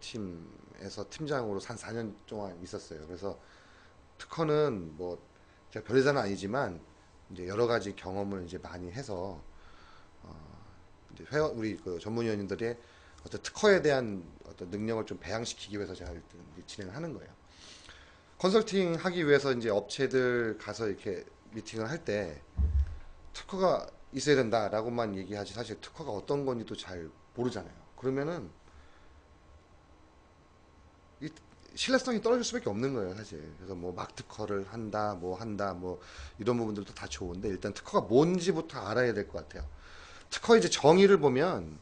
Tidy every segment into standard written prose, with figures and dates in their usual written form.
특허팀에서 팀장으로 한 4년 동안 있었어요. 그래서 특허는 뭐 제가 별의사는 아니지만 이제 여러 가지 경험을 이제 많이 해서 이제 회원 우리 그 전문위원님들의 어떤 특허에 대한 어떤 능력을 좀 배양시키기 위해서 제가 일단 진행을 하는 거예요. 컨설팅 하기 위해서 이제 업체들 가서 이렇게 미팅을 할 때 특허가 있어야 된다라고만 얘기하지 사실 특허가 어떤 건지도 잘 모르잖아요. 그러면은 이 신뢰성이 떨어질 수밖에 없는 거예요, 사실. 그래서 뭐 막 특허를 한다, 뭐 이런 부분들도 다 좋은데 일단 특허가 뭔지부터 알아야 될 것 같아요. 특허 이제 정의를 보면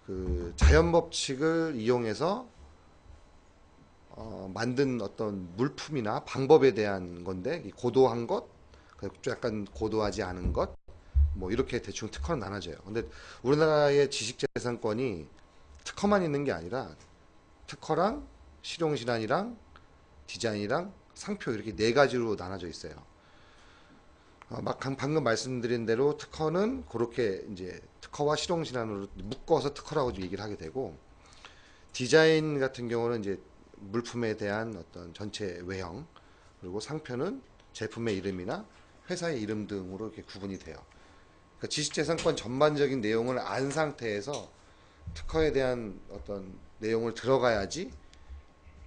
그 자연 법칙을 이용해서 만든 어떤 물품이나 방법에 대한 건데 고도한 것, 약간 고도하지 않은 것, 뭐 이렇게 대충 특허는 나눠져요. 근데 우리나라의 지식재산권이 특허만 있는 게 아니라 특허랑 실용실안이랑 디자인이랑 상표 이렇게 네 가지로 나눠져 있어요. 방금 말씀드린 대로 특허는 그렇게 이제 특허와 실용실안으로 묶어서 특허라고 얘기를 하게 되고 디자인 같은 경우는 이제 물품에 대한 어떤 전체 외형 그리고 상표는 제품의 이름이나 회사의 이름 등으로 이렇게 구분이 돼요. 그러니까 지식재산권 전반적인 내용을 안 상태에서 특허에 대한 어떤 내용을 들어가야지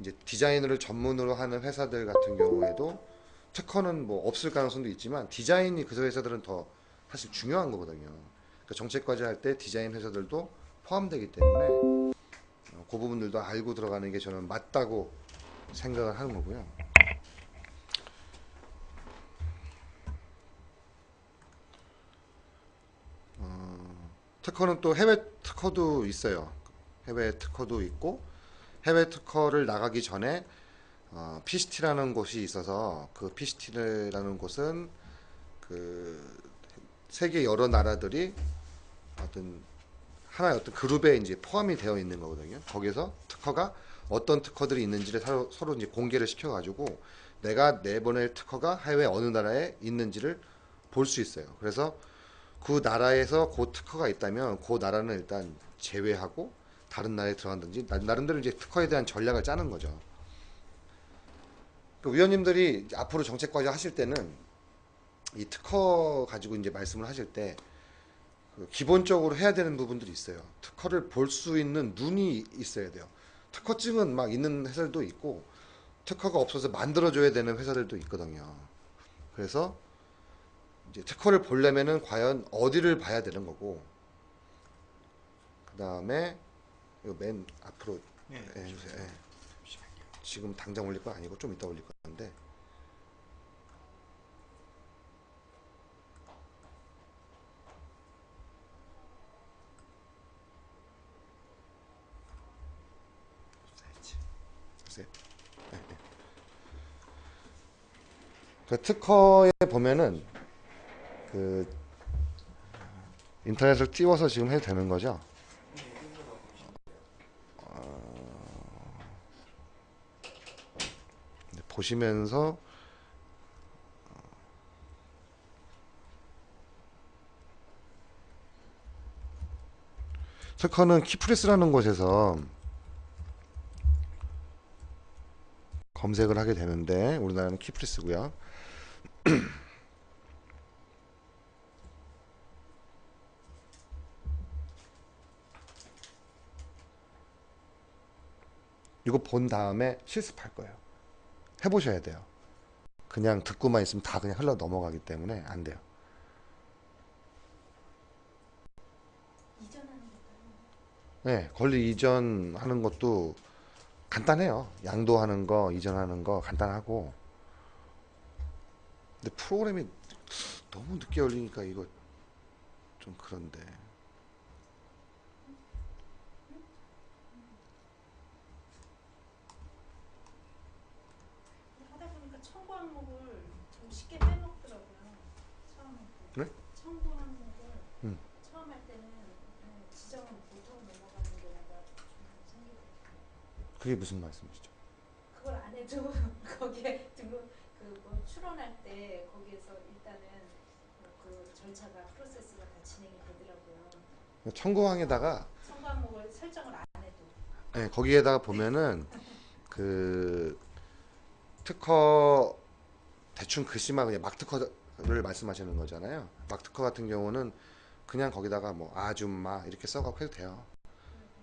이제 디자인을 전문으로 하는 회사들 같은 경우에도 특허는 뭐 없을 가능성도 있지만 디자인이 그 회사들은 더 사실 중요한 거거든요. 그러니까 정책 과제할 때 디자인 회사들도 포함되기 때문에 그 부분들도 알고 들어가는 게 저는 맞다고 생각을 하는 거고요. 특허는 또 해외 특허도 있어요. 해외 특허도 있고 해외 특허를 나가기 전에 PCT라는 곳이 있어서 그 PCT라는 곳은 그 세계 여러 나라들이 어떤 하나의 어떤 그룹에 이제 포함이 되어 있는 거거든요. 거기서 특허가 어떤 특허들이 있는지를 서로 이제 공개를 시켜가지고 내가 내보낼 특허가 해외 어느 나라에 있는지를 볼 수 있어요. 그래서 그 나라에서 그 특허가 있다면 그 나라는 일단 제외하고 다른 나라에 들어간든지 나름대로 이제 특허에 대한 전략을 짜는 거죠. 그 위원님들이 앞으로 정책 과제 하실 때는 이 특허 가지고 이제 말씀을 하실 때 기본적으로 해야 되는 부분들이 있어요. 특허를 볼 수 있는 눈이 있어야 돼요. 특허증은 막 있는 회사들도 있고 특허가 없어서 만들어줘야 되는 회사들도 있거든요. 그래서 이제 특허를 보려면은 과연 어디를 봐야 되는 거고 그 다음에 이거 맨 앞으로 해주세요. 예. 지금 당장 올릴 건 아니고 좀 이따 올릴 건데 글쎄요. 그 특허에 보면은 그 인터넷을 띄워서 지금 해도 되는 거죠? 보시면서 특허는 키프레스라는 곳에서 검색을 하게 되는데 우리나라는 키프레스고요. 이거 본 다음에 실습할 거예요. 해보셔야 돼요. 그냥 듣고만 있으면 다 그냥 흘러 넘어가기 때문에 안 돼요. 네, 권리 이전하는 것도 간단해요. 양도하는 거, 이전하는 거 간단하고. 근데 프로그램이 너무 늦게 열리니까 이거 좀 그런데. 하다 보니까 청구 항목을 좀 쉽게 빼먹더라고요. 처음에 네? 청구 항목을 음. 처음 할 때는 지정을 못하고 넘어가는 경우가 좀 생기더라고요. 그게 무슨 말씀이시죠? 그걸 안 해도 거기에 등록 그뭐 출원할 때 거기에서 일단은 그 절차가 프로세스가 다 진행이 되더라고요. 청구항에다가 청구 항목을 설정을 안 해도. 네, 거기에다가 보면은 그 특허 대충 글씨만 그냥 막 특허를 말씀하시는 거잖아요. 막 특허 같은 경우는 그냥 거기다가 뭐 아줌마 이렇게 써갖고 해도 돼요.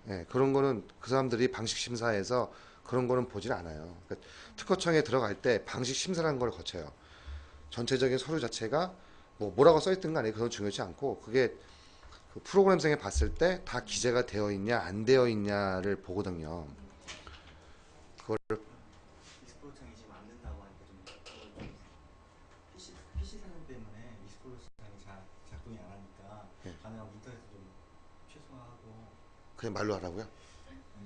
예, 그런 거는 그 사람들이 방식 심사에서 그런 거는 보질 않아요. 그러니까 특허청에 들어갈 때 방식 심사라는 걸 거쳐요. 전체적인 서류 자체가 뭐 뭐라고 써 있든 간에 그건 중요하지 않고 그게 그 프로그램상에 봤을 때 다 기재가 되어 있냐 안 되어 있냐를 보거든요. 그걸 익스플로창이 지금 안 된다고 하니까 좀 PC 사양 때문에 익스플로창이 잘 작동이 안 하니까 예, 가능하면 인터넷 좀 최소화하고 그냥 말로 하라고요.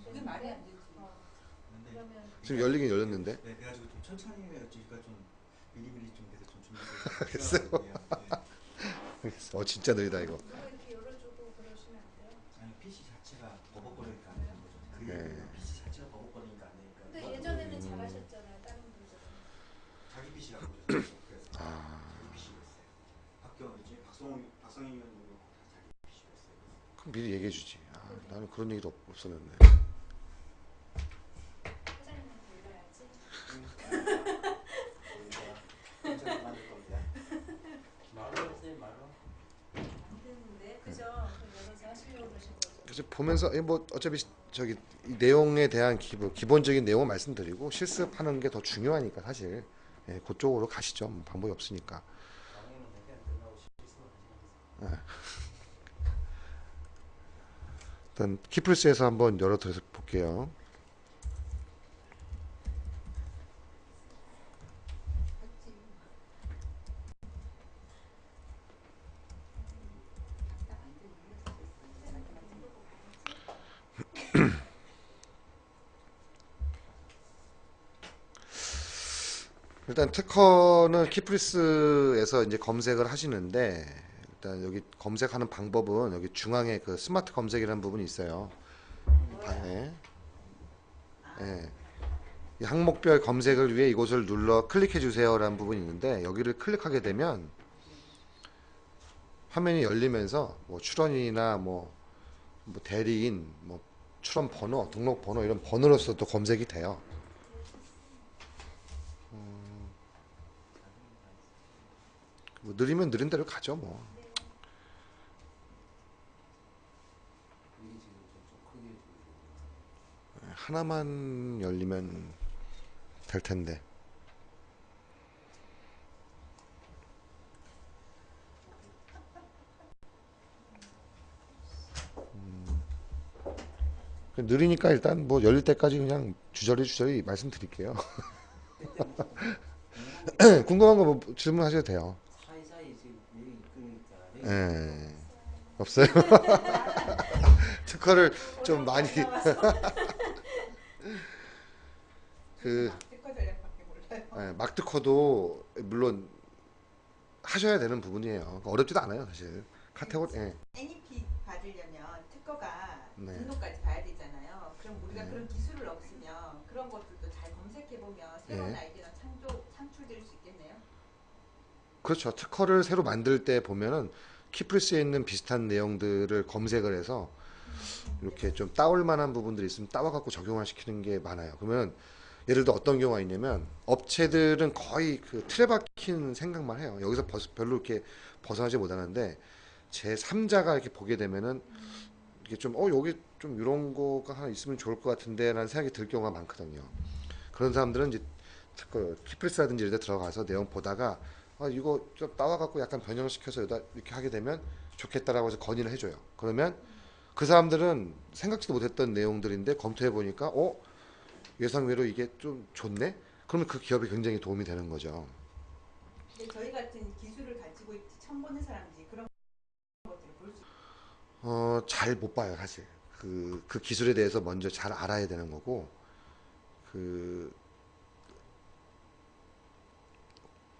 그게 말이 안 되지. 근데 그러면 지금 열리긴 열렸는데. 네, 그래가지고 좀 천천히 해야지가 좀 미리미리 좀 돼서 좀 글쎄요. 준비를 필요하거든요. 네. 진짜 느리다 이거. 누가 이렇게 열어주고 그러시면 안 돼요? 아니 PC 자체가 버벅거리니까 안 되는 거죠. 그게 네. PC 자체가 버벅거리니까 안 되니까. 근데 예전에는 잘하셨잖아요. 다른 분들은. 자기 PC라고 그러셨어요. 그래서 아, 자기 PC로 했어요. 박경이지 박성희 의원님도 다 자기 PC로 했어요. 그럼 미리 얘기해 주지. 아, 나는 그런 얘기도 없었는데. 사장님한테 불러야지. 우리가 만들 겁니다. 말로 했어요, 말로. 안 되는데, 그죠? 그 열어서 하시려고 그러신 거죠. 그래서 보면서 뭐 어차피 저기 이 내용에 대한 기본적인 내용을 말씀드리고 실습하는 게 더 중요하니까 사실 예, 그쪽으로 가시죠. 뭐 방법이 없으니까. 방해는 내게 안 끝나고 실수를 하지 일단 키플스에서 한번 열어드려서 볼게요. 일단 특허는 키프리스에서 이제 검색을 하시는데 일단 여기 검색하는 방법은 여기 중앙에 그 스마트 검색이라는 부분이 있어요. 예. 예. 이 항목별 검색을 위해 이곳을 눌러 클릭해 주세요라는 부분이 있는데 여기를 클릭하게 되면 화면이 열리면서 뭐 출원인이나 뭐 대리인, 뭐 출원 번호, 등록 번호 이런 번호로서 또 검색이 돼요. 뭐 느리면 느린 대로 가죠 뭐. 이게 지금 좀 크게 보이고. 하나만 열리면 될 텐데. 느리니까 일단 뭐 열릴 때까지 그냥 주저리 말씀드릴게요. 궁금한 거 뭐 질문하셔도 돼요. 사이사이 지금 여기 끄니까. 예. 없어요? 특허를 좀 많이 그 특허 전략밖에 몰라요. 예, 막 특허도 물론 하셔야 되는 부분이에요. 그러니까 어렵지도 않아요, 사실. 카테고리 예. NEP 받으려면 특허가 네. 등록까지 봐야 되잖아요. 그럼 우리가 네. 그런 기술을 없으면 그런 것들도 잘 검색해보면 새로운 네. 아이디어가 창출될 수 있겠네요. 그렇죠. 특허를 새로 만들 때 보면은 키프리스에 있는 비슷한 내용들을 검색을 해서 이렇게 좀 따올 만한 부분들이 있으면 따와 갖고 적용을 시키는 게 많아요. 그러면 예를 들어 어떤 경우가 있냐면 업체들은 거의 그 틀에 박힌 생각만 해요. 여기서 별로 이렇게 벗어나지 못하는데 제 3자가 이렇게 보게 되면은 이게 좀 여기 좀 이런 거가 하나 있으면 좋을 것 같은데라는 생각이 들 경우가 많거든요. 그런 사람들은 이제 그 키프리스라든지 이런 데 들어가서 내용 보다가 이거 좀 따와 갖고 약간 변형시켜서 여기다 이렇게 하게 되면 좋겠다라고 해서 건의를 해줘요. 그러면 그 사람들은 생각지도 못했던 내용들인데 검토해 보니까 예상외로 이게 좀 좋네? 그러면 그 기업에 굉장히 도움이 되는 거죠. 근데 저희 같은 기술을 가지고 있지 처음 보는 사람들이 그런 것들을 볼 수 잘 못 봐요, 사실. 그 기술에 대해서 먼저 잘 알아야 되는 거고,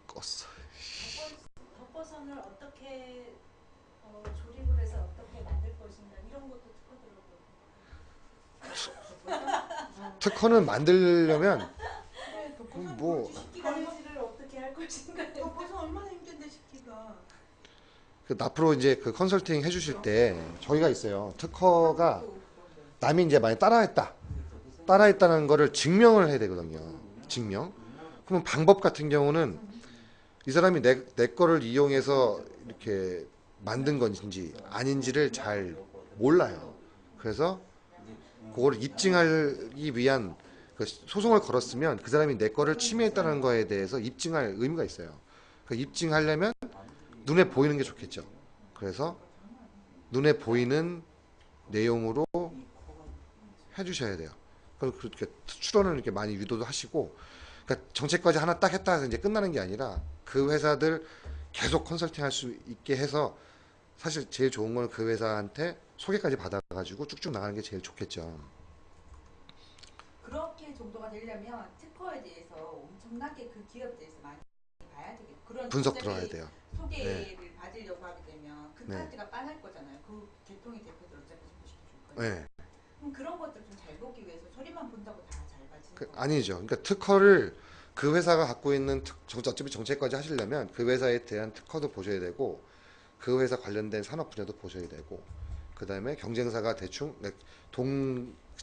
껐어. 덮버선을 어떻게 조립을 해서 어떻게 만들 것인가 이런 것도 특허더라고요. 특허는 만들려면, 덮어서 뭐, 관리를 어떻게 할 것인가. 덮어서 얼마나 힘든데 시키가. 앞으로 이제 그 컨설팅 해주실 때 저희가 있어요. 특허가 남이 이제 많이 따라했다. 따라했다는 거를 증명을 해야 되거든요. 증명. 그러면 방법 같은 경우는 이 사람이 내 거를 이용해서 이렇게 만든 건지 아닌지를 잘 몰라요. 그래서 그거를 입증하기 위한 그 소송을 걸었으면 그 사람이 내 거를 침해했다는 거에 대해서 입증할 의무가 있어요. 그 입증하려면 눈에 보이는 게 좋겠죠. 그래서 눈에 보이는 내용으로 해주셔야 돼요. 그렇게 추론을 이렇게 많이 유도도 하시고, 그러니까 정책까지 하나 딱 했다 해서 이제 끝나는 게 아니라 그 회사들 계속 컨설팅할 수 있게 해서 사실 제일 좋은 건 그 회사한테 소개까지 받아가지고 쭉쭉 나가는 게 제일 좋겠죠. 그렇게 정도가 되려면 특허에 대해서 엄청나게 그 기업에 대해서 많이 봐야 되겠고 그런 분석 갑자기 들어야 돼요. 소개를 받으려고 하게 되면 그 네. 카드가 빠질 거잖아요. 그 계통의 대표들 어차피 소개시켜줄 거예요. 네. 그럼 그런 것들 좀 잘 보기 위해서 소리만 본다고 다 잘 봐지는 거 아니죠. 그러니까 특허를 그 회사가 갖고 있는 어차피 정책까지 하시려면 그 회사에 대한 특허도 보셔야 되고 그 회사 관련된 산업 분야도 보셔야 되고 그 다음에 경쟁사가 대충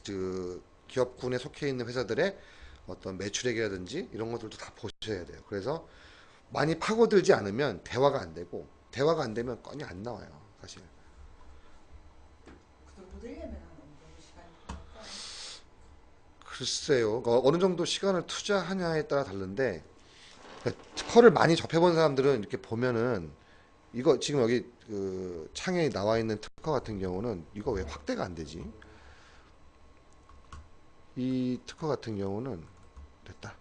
그 기업군에 속해 있는 회사들의 어떤 매출액이라든지 이런 것들도 다 보셔야 돼요. 그래서 많이 파고들지 않으면 대화가 안 되고 대화가 안 되면 건이 안 나와요. 사실. 그 정도 되려면 한 어느 정도 시간이 필요할까요? 글쎄요. 어느 정도 시간을 투자하냐에 따라 다른데 그러니까 특허를 많이 접해본 사람들은 이렇게 보면은 이거 지금 여기 그 창에 나와 있는 특허 같은 경우는 이거 왜 확대가 안 되지? 이 특허 같은 경우는 됐다.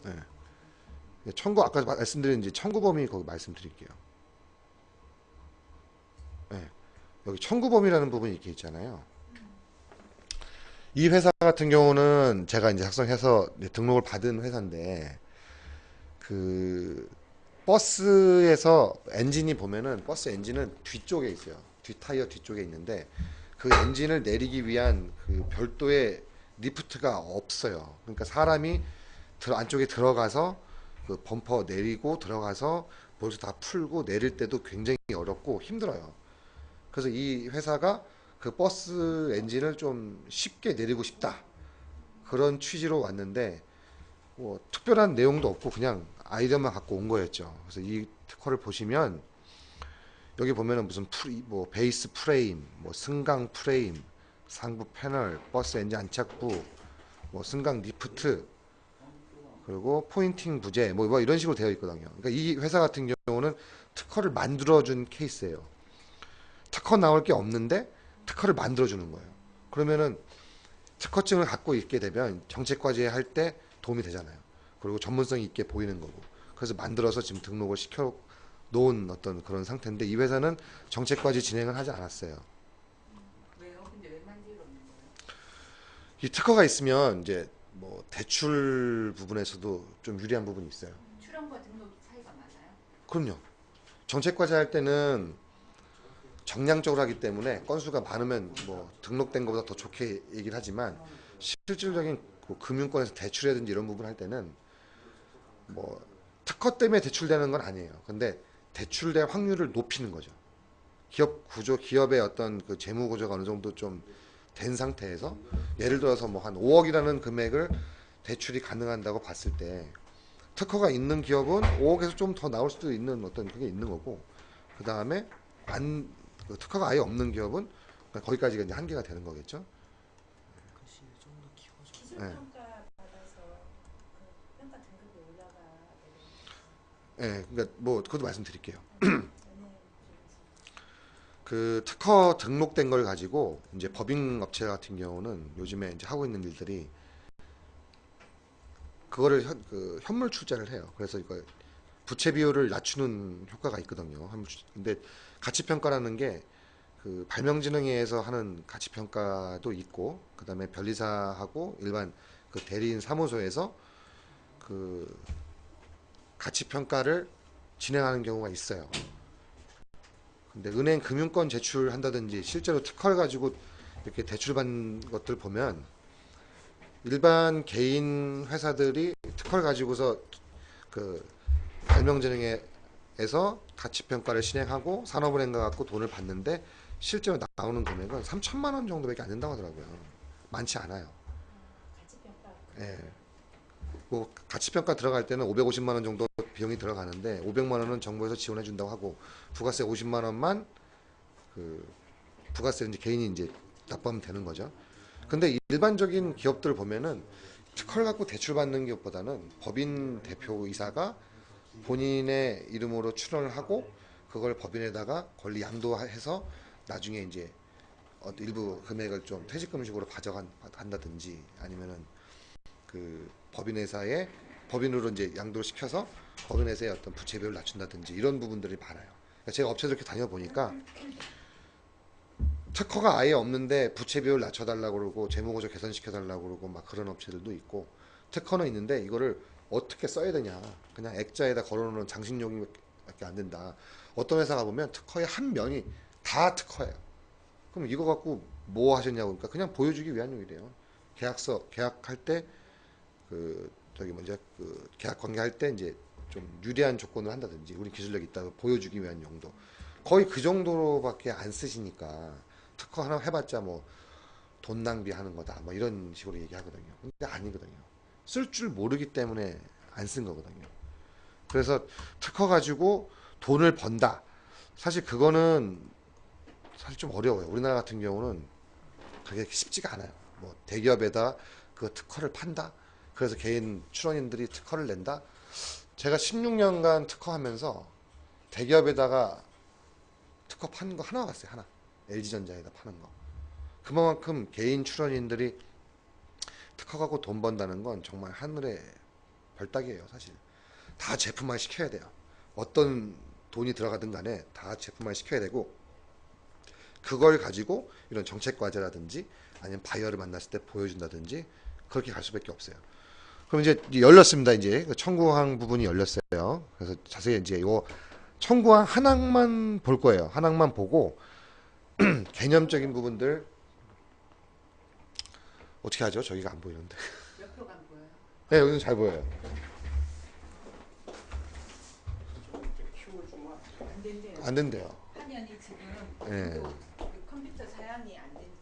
네. 청구 아까 말씀드린 이제 청구 범위 거기 말씀드릴게요. 네. 여기 청구 범위라는 부분이 이렇게 있잖아요. 이 회사 같은 경우는 제가 이제 작성해서 이제 등록을 받은 회사인데 그 버스에서 엔진이 보면은 버스 엔진은 뒤쪽에 있어요. 뒷 타이어 뒤쪽에 있는데 그 엔진을 내리기 위한 그 별도의 리프트가 없어요. 그러니까 사람이 안쪽에 들어가서 그 범퍼 내리고 들어가서 벌써 다 풀고 내릴 때도 굉장히 어렵고 힘들어요. 그래서 이 회사가 그 버스 엔진을 좀 쉽게 내리고 싶다. 그런 취지로 왔는데 뭐 특별한 내용도 없고 그냥 아이디어만 갖고 온 거였죠. 그래서 이 특허를 보시면 여기 보면은 무슨 뭐 베이스 프레임, 뭐 승강 프레임, 상부 패널, 버스 엔진 안착부, 뭐 승강 리프트, 그리고 포인팅 부재, 뭐 이런 식으로 되어 있거든요. 그러니까 이 회사 같은 경우는 특허를 만들어준 케이스예요. 특허 나올 게 없는데 특허를 만들어주는 거예요. 그러면은 특허증을 갖고 있게 되면 정책과제 할 때 도움이 되잖아요. 그리고 전문성이 있게 보이는 거고. 그래서 만들어서 지금 등록을 시켜 놓은 어떤 그런 상태인데 이 회사는 정책과제 진행을 하지 않았어요. 왜요? 근데 왜 만들어 없는 거예요? 이 특허가 있으면 이제 뭐 대출 부분에서도 좀 유리한 부분이 있어요. 출원과 등록이 차이가 많아요? 그럼요. 정책과제 할 때는 정량적으로 하기 때문에 건수가 많으면 뭐 등록된 것보다 더 좋게 얘기를 하지만 실질적인 그 금융권에서 대출이라든지 이런 부분 할 때는 뭐 특허 때문에 대출되는 건 아니에요. 근데 대출될 확률을 높이는 거죠. 기업 구조, 기업의 어떤 그 재무 구조가 어느 정도 좀 된 상태에서 예를 들어서 뭐 한 5억이라는 금액을 대출이 가능한다고 봤을 때 특허가 있는 기업은 5억에서 좀 더 나올 수도 있는 어떤 그게 있는 거고 그 다음에 그 특허가 아예 없는 기업은 거기까지가 이제 한계가 되는 거겠죠. 글씨 좀더 키워줘. 기술 네. 평가 받아서 그 평가 등급이 올라가야 예, 그러니까 뭐 그것도 말씀드릴게요. 되는 그 특허 등록된 걸 가지고 이제 법인 업체 같은 경우는 요즘에 이제 하고 있는 일들이 그거를 현물 출자를 해요. 그래서 이거 부채 비율을 낮추는 효과가 있거든요. 근데 가치 평가라는 게 그 발명진흥회에서 하는 가치 평가도 있고 그다음에 변리사하고 일반 그 대리인 사무소에서 그 가치 평가를 진행하는 경우가 있어요. 근데 은행 금융권 제출한다든지 실제로 특허를 가지고 이렇게 대출받는 것들 보면 일반 개인 회사들이 특허를 가지고서 그 발명진흥회에서 가치평가를 진행하고 산업은행과 갖고 돈을 받는데 실제로 나오는 금액은 3천만 원 정도밖에 안 된다고 하더라고요. 많지 않아요. 같이 평가. 예. 뭐 가치평가 들어갈 때는 550만 원 정도 비용이 들어가는데 500만 원은 정부에서 지원해 준다고 하고 부가세 50만 원만 그 부가세 이제 개인이 이제 납부하면 되는 거죠. 근데 일반적인 기업들 보면은 특허를 갖고 대출 받는 것보다는 법인 대표이사가 본인의 이름으로 출원을 하고 그걸 법인에다가 권리 양도해서 나중에 이제 일부 금액을 좀 퇴직금식으로 가져간다든지 아니면은 그 법인회사에 법인으로 이제 양도를 시켜서 법인회사의 어떤 부채 비율을 낮춘다든지 이런 부분들이 많아요. 그러니까 제가 업체들 이렇게 다녀보니까 특허가 아예 없는데 부채 비율 낮춰달라고 그러고 재무구조 개선시켜달라고 그러고 막 그런 업체들도 있고 특허는 있는데 이거를 어떻게 써야 되냐 그냥 액자에다 걸어놓는 장식용이밖에 안 된다. 어떤 회사가 보면 특허의 한 면이 다 특허예요. 그럼 이거 갖고 뭐 하셨냐고 그러니까 그냥 보여주기 위한 용이래요. 계약서 계약할 때 그 저기 먼저 그 계약 관계할 때 이제 좀 유리한 조건을 한다든지 우리 기술력이 있다고 보여주기 위한 용도 거의 그 정도로밖에 안 쓰시니까 특허 하나 해봤자 뭐 돈 낭비하는 거다 뭐 이런 식으로 얘기하거든요. 근데 아니거든요. 쓸 줄 모르기 때문에 안 쓴 거거든요. 그래서 특허 가지고 돈을 번다. 사실 그거는 사실 좀 어려워요. 우리나라 같은 경우는 그게 쉽지가 않아요. 뭐 대기업에다 그 특허를 판다. 그래서 개인 출원인들이 특허를 낸다. 제가 16년간 특허하면서 대기업에다가 특허 파는 거 하나 봤어요. 하나. LG전자에다 파는 거. 그만큼 개인 출원인들이 특허 갖고 돈 번다는 건 정말 하늘의 별따기예요. 사실. 다 제품화 시켜야 돼요. 어떤 돈이 들어가든 간에 다 제품화 시켜야 되고 그걸 가지고 이런 정책 과제라든지 아니면 바이어를 만났을 때 보여준다든지 그렇게 갈 수밖에 없어요. 그럼 이제 열렸습니다. 이제 그 청구항 부분이 열렸어요. 그래서 자세히 이제 요 청구항 한 항만 볼 거예요. 한 항만 보고 개념적인 부분들 어떻게 하죠? 저기가 안 보이는데. 옆으로 안 보여요. 네, 여기는 잘 보여요. 키워주면 안 된대요. 안 된대요. 화면이 지금 예. 그 컴퓨터 사양이 안 된대요.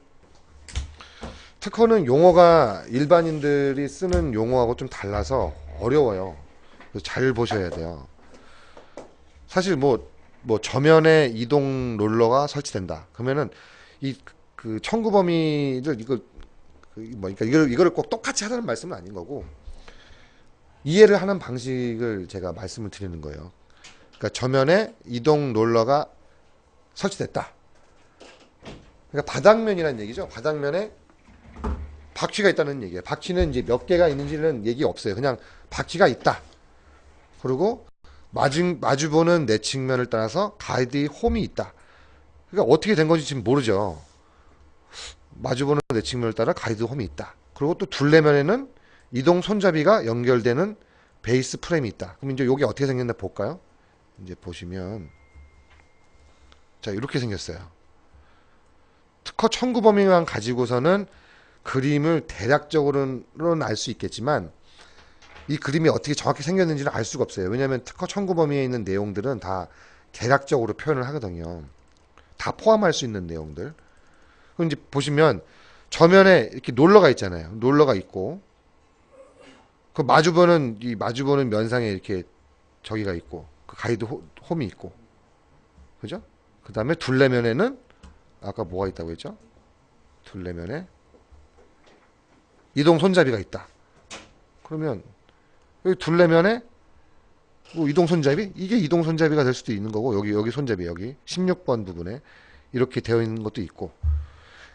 특허는 용어가 일반인들이 쓰는 용어하고 좀 달라서 어려워요. 그래서 잘 보셔야 돼요. 사실 뭐 저면에 이동 롤러가 설치된다. 그러면은 이 그 청구 범위를 그러니까 이거를 꼭 똑같이 하라는 말씀은 아닌 거고 이해를 하는 방식을 제가 말씀을 드리는 거예요. 그러니까 저면에 이동 롤러가 설치됐다. 그러니까 바닥면이라는 얘기죠. 바닥면에 바퀴가 있다는 얘기예요. 바퀴는 이제 몇 개가 있는지는 얘기 없어요. 그냥 바퀴가 있다. 그리고 마주보는 내측면을 따라서 가이드 홈이 있다. 그러니까 어떻게 된 건지 지금 모르죠. 마주보는 내측면을 따라 가이드 홈이 있다. 그리고 또 둘레면에는 이동 손잡이가 연결되는 베이스 프레임이 있다. 그럼 이제 이게 어떻게 생겼나 볼까요? 이제 보시면 자 이렇게 생겼어요. 특허 청구 범위만 가지고서는 그림을 대략적으로는 알 수 있겠지만 이 그림이 어떻게 정확히 생겼는지는 알 수가 없어요. 왜냐하면 특허 청구 범위에 있는 내용들은 다 대략적으로 표현을 하거든요. 다 포함할 수 있는 내용들. 그럼 이제 보시면 저면에 이렇게 롤러가 있잖아요. 롤러가 있고 그 마주보는 면상에 이렇게 저기가 있고 그 가이드 홈이 있고 그죠? 그 다음에 둘레면에는 아까 뭐가 있다고 했죠? 둘레면에 이동 손잡이가 있다. 그러면 여기 둘레면에 뭐 이동 손잡이? 이게 이동 손잡이가 될 수도 있는 거고 여기 손잡이 여기 16번 부분에 이렇게 되어 있는 것도 있고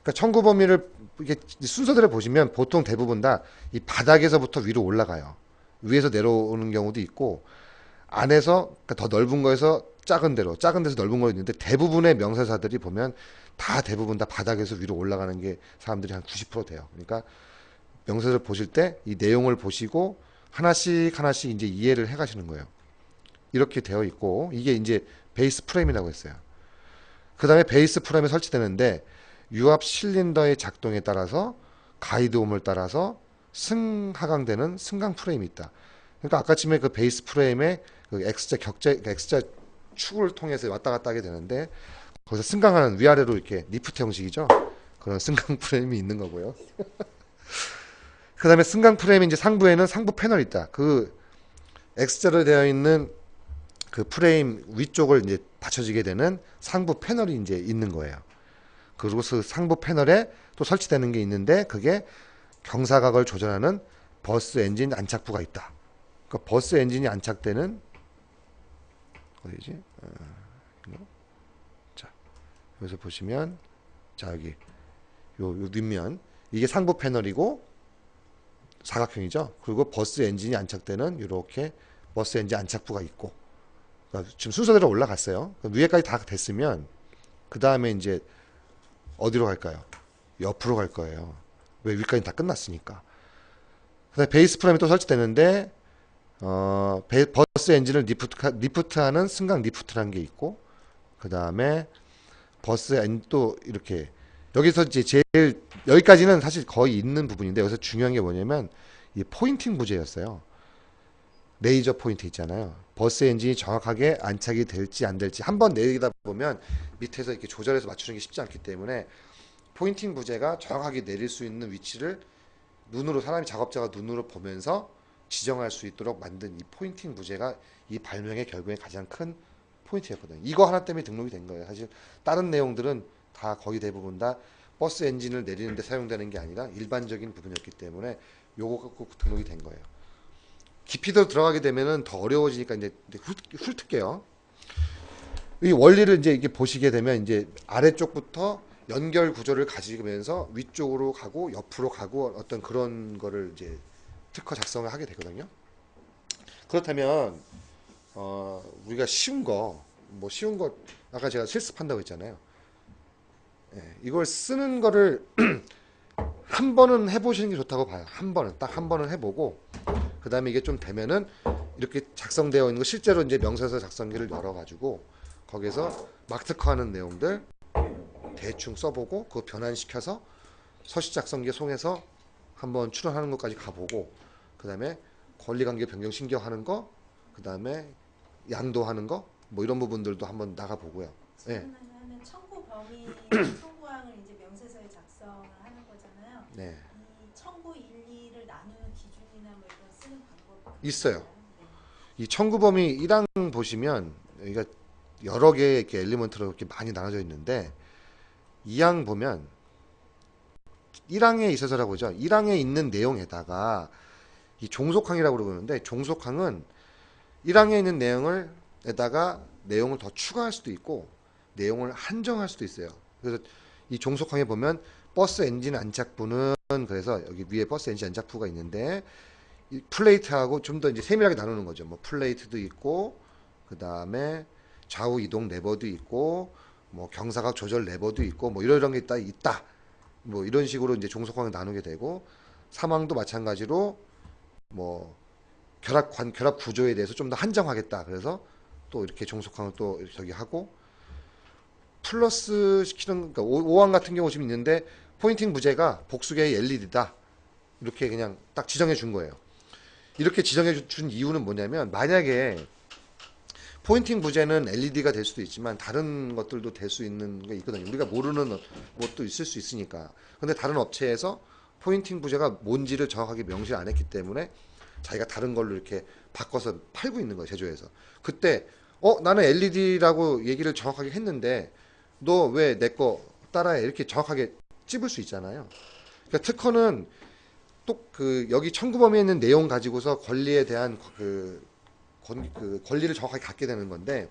그러니까 청구 범위를 이게 순서대로 보시면 보통 대부분 다 이 바닥에서부터 위로 올라가요. 위에서 내려오는 경우도 있고 안에서 그러니까 더 넓은 거에서 작은 데서 넓은 거 있는데 대부분의 명세사들이 보면 다 대부분 다 바닥에서 위로 올라가는 게 사람들이 한 90% 돼요. 그러니까 명세서를 보실 때 이 내용을 보시고 하나씩 이제 이해를 해 가시는 거예요. 이렇게 되어 있고 이게 이제 베이스 프레임이라고 했어요. 그 다음에 베이스 프레임에 설치되는데 유압 실린더의 작동에 따라서 가이드홈을 따라서 승하강되는 승강 프레임이 있다. 그러니까 아까쯤에 그 베이스 프레임에 그 X자 축을 통해서 왔다 갔다 하게 되는데 거기서 승강하는 위아래로 이렇게 리프트 형식이죠. 그런 승강 프레임이 있는 거고요. 그 다음에 승강 프레임 이제 상부에는 상부 패널이 있다. 그 X자로 되어 있는 그 프레임 위쪽을 이제 받쳐지게 되는 상부 패널이 이제 있는 거예요. 그리고 그 상부 패널에 또 설치되는 게 있는데 그게 경사각을 조절하는 버스 엔진 안착부가 있다. 그러니까 버스 엔진이 안착되는 어디지? 이거? 자, 여기서 보시면 자 여기 요 윗면 이게 상부 패널이고 사각형이죠. 그리고 버스 엔진이 안착되는 이렇게 버스 엔진 안착부가 있고 그러니까 지금 순서대로 올라갔어요. 위에까지 다 됐으면 그 다음에 이제 어디로 갈까요? 옆으로 갈 거예요. 왜 위까지 다 끝났으니까. 그다음에 베이스 프레임이 또 설치되는데 버스 엔진을 리프트하는 승강 리프트라는 게 있고 그 다음에 버스 또 이렇게 여기서 이제 제일 여기까지는 사실 거의 있는 부분인데 여기서 중요한 게 뭐냐면 이 포인팅 부재였어요. 레이저 포인트 있잖아요. 버스 엔진이 정확하게 안착이 될지 안 될지 한번 내리다 보면 밑에서 이렇게 조절해서 맞추는 게 쉽지 않기 때문에 포인팅 부재가 정확하게 내릴 수 있는 위치를 눈으로 사람이 작업자가 눈으로 보면서 지정할 수 있도록 만든 이 포인팅 부재가 이 발명의 결국에 가장 큰 포인트였거든요. 이거 하나 때문에 등록이 된 거예요. 사실 다른 내용들은 다 거의 대부분 다 버스 엔진을 내리는데 사용되는 게 아니라 일반적인 부분이었기 때문에 요거 갖고 등록이 된 거예요. 깊이 더 들어가게 되면은 더 어려워지니까 이제 훑을게요. 이 원리를 이제 이게 보시게 되면 이제 아래쪽부터 연결 구조를 가지면서 위쪽으로 가고 옆으로 가고 어떤 그런 거를 이제 특허 작성을 하게 되거든요. 그렇다면 우리가 쉬운 거 아까 제가 실습한다고 했잖아요. 예, 이걸 쓰는 거를 한 번은 해보시는 게 좋다고 봐요. 딱 한 번은 해보고 그 다음에 이게 좀 되면은 이렇게 작성되어 있는 거 실제로 이제 명세서 작성기를 열어가지고 거기서 막 특허하는 내용들 대충 써보고 그거 변환시켜서 서식 작성기에 송해서 한번 출원하는 것까지 가보고 그 다음에 권리관계 변경 신경하는 거 그 다음에 양도하는 거 뭐 이런 부분들도 한번 나가보고요. 예. 하면 청구 범위 청구항을 이제 명세서에 작성을 하는 거잖아요. 네. 이 청구 일리를 나누는 기준이나 뭐 이런 쓰는 방법 있어요. 이 청구 범위 1항 보시면 여기가 여러 개의 이렇게 엘리먼트로 이렇게 많이 나눠져 있는데 2항 보면 1항에 있어서라고 하죠. 1항에 있는 내용에다가 이 종속항이라고 그러는데 종속항은 1항에 있는 내용에다가 내용을 더 추가할 수도 있고 내용을 한정할 수도 있어요. 그래서 이 종속항에 보면 버스 엔진 안착부는 그래서 여기 위에 버스 엔진 안착부가 있는데 이 플레이트하고 좀 더 이제 세밀하게 나누는 거죠. 뭐 플레이트도 있고 그 다음에 좌우 이동 레버도 있고 뭐 경사각 조절 레버도 있고 뭐 이런 게 있다. 뭐 이런 식으로 이제 종속항을 나누게 되고 사망도 마찬가지로 뭐 결합 구조에 대해서 좀 더 한정하겠다. 그래서 또 이렇게 종속항을 또 저기 하고 플러스 시키는 그러니까 5항 같은 경우 지금 있는데 포인팅 부재가 복수계의 LED다. 이렇게 그냥 딱 지정해 준 거예요. 이렇게 지정해 준 이유는 뭐냐면 만약에 포인팅 부재는 LED가 될 수도 있지만 다른 것들도 될 수 있는 게 있거든요. 우리가 모르는 것도 있을 수 있으니까. 근데 다른 업체에서 포인팅 부재가 뭔지를 정확하게 명시 안 했기 때문에 자기가 다른 걸로 이렇게 바꿔서 팔고 있는 거예요. 제조해서. 그때 나는 LED라고 얘기를 정확하게 했는데 너 왜 내 거 따라해? 이렇게 정확하게 찝을 수 있잖아요. 그러니까 특허는 또 그 여기 청구 범위에 있는 내용 가지고서 권리에 대한 그 권리를 정확하게 갖게 되는 건데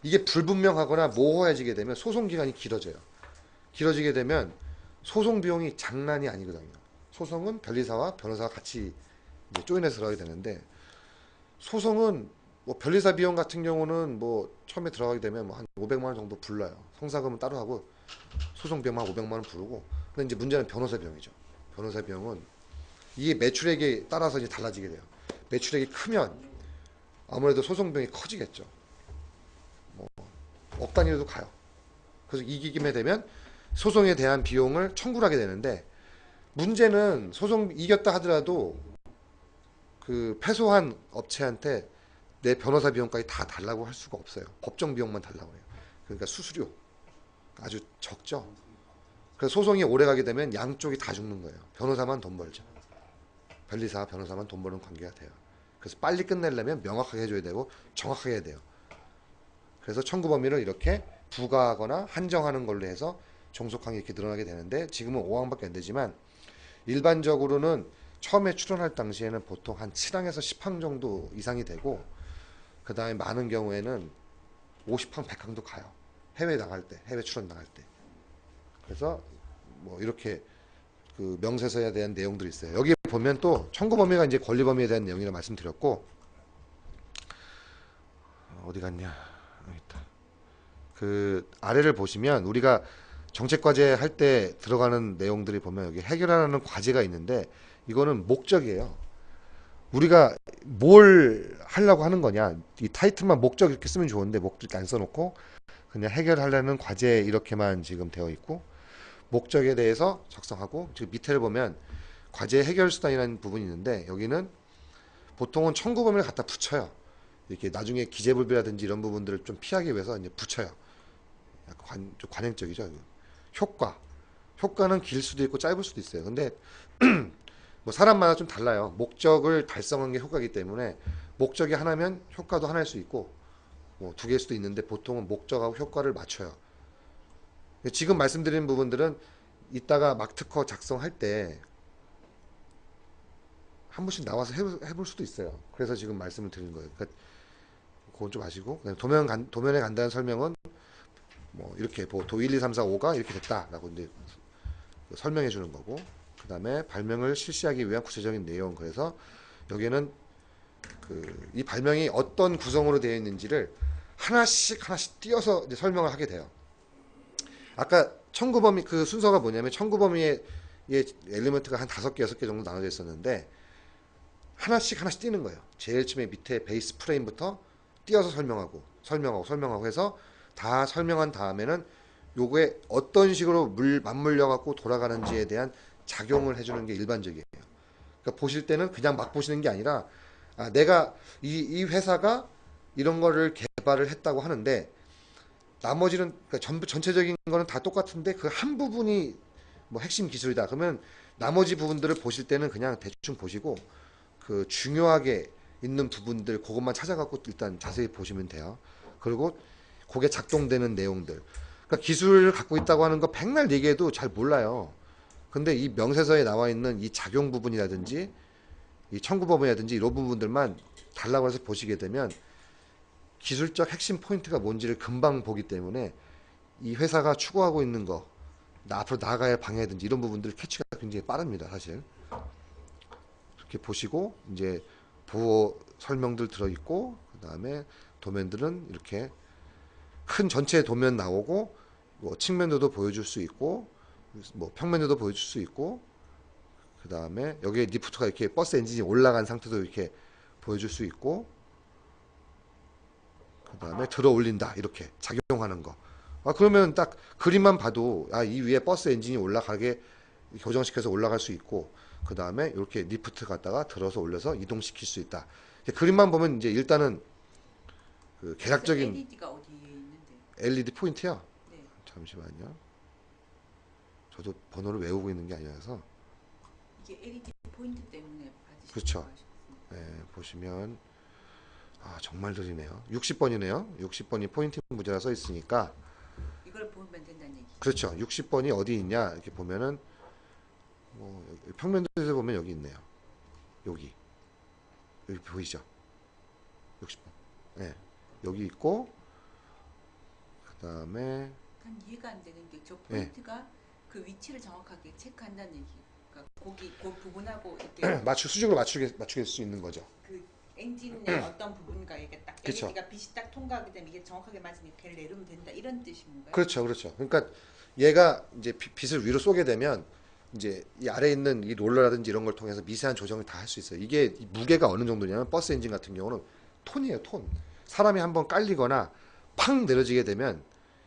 이게 불분명하거나 모호해지게 되면 소송 기간이 길어져요. 길어지게 되면 소송 비용이 장난이 아니거든요. 소송은 변리사와 변호사가 같이 이제 조인해서 들어가게 되는데 소송은 뭐 변리사 비용 같은 경우는 뭐 처음에 들어가게 되면 뭐 한 500만 원 정도 불러요. 성사금은 따로 하고 소송 비용만 500만 원 부르고 근데 이제 문제는 변호사 비용이죠. 변호사 비용은 이게 매출액에 따라서 이제 달라지게 돼요. 매출액이 크면 아무래도 소송 비용이 커지겠죠. 뭐 억 단위로도 가요. 그래서 이기기만 되면 소송에 대한 비용을 청구를 하게 되는데 문제는 소송 이겼다 하더라도 그 패소한 업체한테 내 변호사 비용까지 다 달라고 할 수가 없어요. 법정 비용만 달라고 해요. 그러니까 수수료 아주 적죠. 그래서 소송이 오래 가게 되면 양쪽이 다 죽는 거예요. 변호사만 돈 벌죠. 변리사, 변호사만 돈 버는 관계가 돼요. 그래서 빨리 끝내려면 명확하게 해줘야 되고 정확하게 해야 돼요. 그래서 청구 범위를 이렇게 부과하거나 한정하는 걸로 해서 종속항이 이렇게 늘어나게 되는데 지금은 5항밖에 안 되지만 일반적으로는 처음에 출원할 당시에는 보통 한 7항에서 10항 정도 이상이 되고 그 다음에 많은 경우에는 50항, 100항도 가요. 해외 나갈 때, 해외 출원 나갈 때. 그래서 뭐 이렇게 그 명세서에 대한 내용들이 있어요. 여기 보면 또 청구 범위가 이제 권리 범위에 대한 내용이라 말씀드렸고 어디 갔냐? 여기 있다. 그 아래를 보시면 우리가 정책 과제 할 때 들어가는 내용들이 보면 여기 해결하는 과제가 있는데 이거는 목적이에요. 우리가 뭘 하려고 하는 거냐? 이 타이틀만 목적 이렇게 쓰면 좋은데 목적 이렇게 안 써놓고 그냥 해결하려는 과제 이렇게만 지금 되어 있고 목적에 대해서 작성하고 지금 밑에를 보면 과제 해결 수단이라는 부분이 있는데 여기는 보통은 청구 범위를 갖다 붙여요. 이렇게 나중에 기재불비라든지 이런 부분들을 좀 피하기 위해서 이제 붙여요. 약간 좀 관행적이죠. 효과는 길 수도 있고 짧을 수도 있어요. 근데 뭐 사람마다 좀 달라요. 목적을 달성한 게 효과이기 때문에 목적이 하나면 효과도 하나일 수 있고 뭐 두 개일 수도 있는데 보통은 목적하고 효과를 맞춰요. 지금 말씀드린 부분들은 이따가 막 특허 작성할 때 한 번씩 나와서 해볼 수도 있어요. 그래서 지금 말씀을 드리는 거예요. 그러니까 그건 좀 아시고 도면에 간다는 설명은 뭐 이렇게 도 1, 2, 3, 4, 5가 이렇게 됐다라고 이제 설명해 주는 거고 그 다음에 발명을 실시하기 위한 구체적인 내용 그래서 여기에는 이 발명이 어떤 구성으로 되어 있는지를 하나씩 띄어서 이제 설명을 하게 돼요. 아까 청구 범위 그 순서가 뭐냐면 청구 범위의 엘리먼트가 한 5개, 6개 정도 나눠져 있었는데 하나씩 띄는 거예요. 제일 처음에 밑에 베이스 프레임부터 띄어서 설명하고 해서 다 설명한 다음에는 요거에 어떤 식으로 맞물려 갖고 돌아가는지에 대한 작용을 해주는 게 일반적이에요. 그러니까 보실 때는 그냥 막 보시는 게 아니라 내가 이 회사가 이런 거를 개발을 했다고 하는데 나머지는 그러니까 전체적인 거는 다 똑같은데 그 한 부분이 뭐 핵심 기술이다. 그러면 나머지 부분들을 보실 때는 그냥 대충 보시고 그 중요하게 있는 부분들 그것만 찾아갖고 일단 자세히 보시면 돼요. 그리고 그게 작동되는 내용들. 그러니까 기술을 갖고 있다고 하는 거 백날 얘기해도 잘 몰라요. 근데 이 명세서에 나와 있는 이 작용 부분이라든지 이 청구 부분이라든지 이런 부분들만 달라고 해서 보시게 되면 기술적 핵심 포인트가 뭔지를 금방 보기 때문에 이 회사가 추구하고 있는 거, 앞으로 나아가야 할 방향이든지 이런 부분들 캐치가 굉장히 빠릅니다, 사실. 이렇게 보시고 이제 보호 설명들 들어있고 그 다음에 도면들은 이렇게 큰 전체 도면 나오고 뭐 측면도도 보여줄 수 있고 뭐 평면도도 보여줄 수 있고 그 다음에 여기에 리프트가 이렇게 버스 엔진이 올라간 상태도 이렇게 보여줄 수 있고 그 다음에 들어 올린다 이렇게 작용하는 거. 그러면 딱 그림만 봐도 이 위에 버스 엔진이 올라가게 교정시켜서 올라갈 수 있고 그 다음에 이렇게 리프트 갖다가 들어서 올려서 이동시킬 수 있다. 그림만 보면 이제 일단은 그 계략적인 LED가 어디에 있는데? LED 포인트요. 네. 잠시만요. 저도 번호를 외우고 있는 게 아니라서. 이게 LED 포인트 때문에 받으시는 그렇죠. 거죠? 네, 보시면 정말 느리네요. 60번이네요. 60번이 포인트 문제라 써 있으니까. 이걸 보면 된다는 얘기. 그렇죠. 60번이 어디 있냐 이렇게 보면은 뭐 평면도에서 보면 여기 있네요. 여기 보이죠? 60번. 네, 여기 있고 그 다음에 난 이해가 안 되는 게 저 포인트가 그 위치를 정확하게 체크한다는 얘기. 그러니까 거기 그 부분하고 이렇게 수직으로 맞추게 수 있는 거죠. 그 엔진의 어떤 부분과 이게 딱 그쵸. LED가 빛이 딱 통과하게 되면 이게 정확하게 맞으니까 걔를 내리면 된다 이런 뜻인가요? 그렇죠. 그러니까 얘가 이제 빛을 위로 쏘게 되면 이제 이 아래에 있는 이 롤러라든지 이런 걸 통해서 미세한 조정을 다 할 수 있어요. 이게 무게가 어느 정도냐면 버스 엔진 같은 경우는 톤이에요, 톤. 사람이 한번 깔리거나 팍 내려지게 되면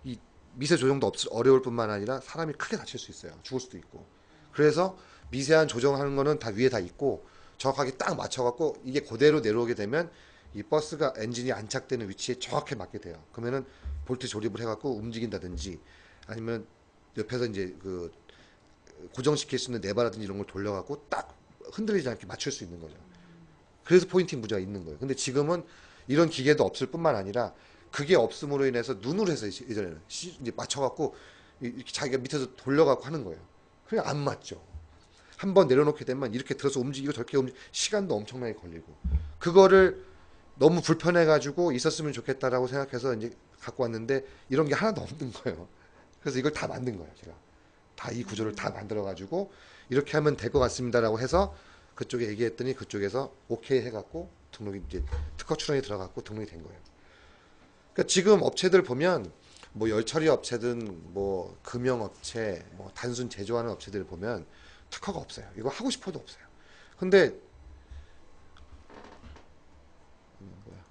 이 미세 조정도 어려울 뿐만 아니라 사람이 크게 다칠 수 있어요. 죽을 수도 있고. 그래서 미세한 조정하는 거는 다 위에 다 있고 정확하게 딱 맞춰갖고 이게 그대로 내려오게 되면 이 버스가 엔진이 안착되는 위치에 정확하게 맞게 돼요. 그러면은 볼트 조립을 해갖고 움직인다든지 아니면 옆에서 이제 그 고정시킬 수 있는 레버라든지 이런 걸 돌려갖고 딱 흔들리지 않게 맞출 수 있는 거죠. 그래서 포인팅 부자가 있는 거예요. 근데 지금은 이런 기계도 없을 뿐만 아니라 그게 없음으로 인해서 눈으로 해서 예전에는 이제 맞춰갖고 이렇게 자기가 밑에서 돌려갖고 하는 거예요. 그냥 안 맞죠. 한번 내려놓게 되면 이렇게 들어서 움직이고 저렇게 움직이고 시간도 엄청나게 걸리고 그거를 너무 불편해가지고 있었으면 좋겠다라고 생각해서 이제 갖고 왔는데 이런 게 하나도 없는 거예요. 그래서 이걸 다 만든 거예요. 제가 다 이 구조를 다 만들어가지고 이렇게 하면 될 것 같습니다라고 해서 그쪽에 얘기했더니 그쪽에서 오케이 해갖고 등록이 이제 특허 출원이 들어갔고 등록이 된 거예요. 그러니까 지금 업체들 보면 뭐 열처리 업체든 뭐 금형업체, 뭐 단순 제조하는 업체들 보면 특허가 없어요. 이거 하고 싶어도 없어요. 근데 뭐야?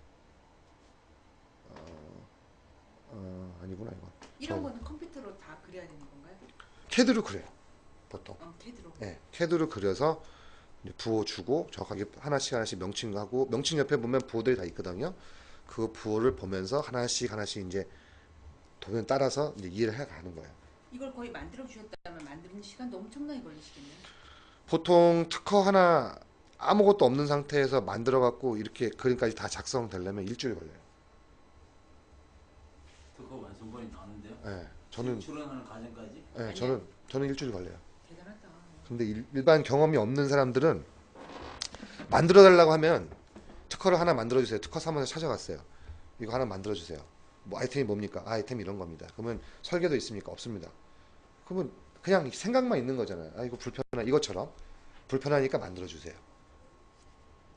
아니구나 이거. 이런 거는 컴퓨터로 다 그려야 되는 건가요? 캐드로 그래요. 보통. 캐드로. 네, 캐드로 그려서 이제 부호 주고 정확하게 하나씩 하나씩 명칭하고 명칭 옆에 보면 부호들이 다 있거든요. 그 부호를 보면서 하나씩 하나씩 이제 도면 따라서 이제 이해를 해가는 거예요. 이걸 거의 만들어 주셨다면 만드는 시간도 엄청나게 걸리시겠네요. 보통 특허 하나 아무것도 없는 상태에서 만들어 갖고 이렇게 그림까지 다 작성되려면 일주일 걸려요. 특허 완성본이 나오는데요. 네, 저는 출원하는 과정까지. 네, 저는 일주일 걸려요. 대단하다. 근데 일반 경험이 없는 사람들은 만들어 달라고 하면 특허를 하나 만들어 주세요. 특허 사무소에 찾아갔어요. 이거 하나 만들어 주세요. 뭐 아이템이 뭡니까? 아이템 이런 겁니다. 그러면 설계도 있습니까? 없습니다. 그러면 그냥 생각만 있는 거잖아요. 아 이거 불편하 이것처럼 불편하니까 만들어 주세요.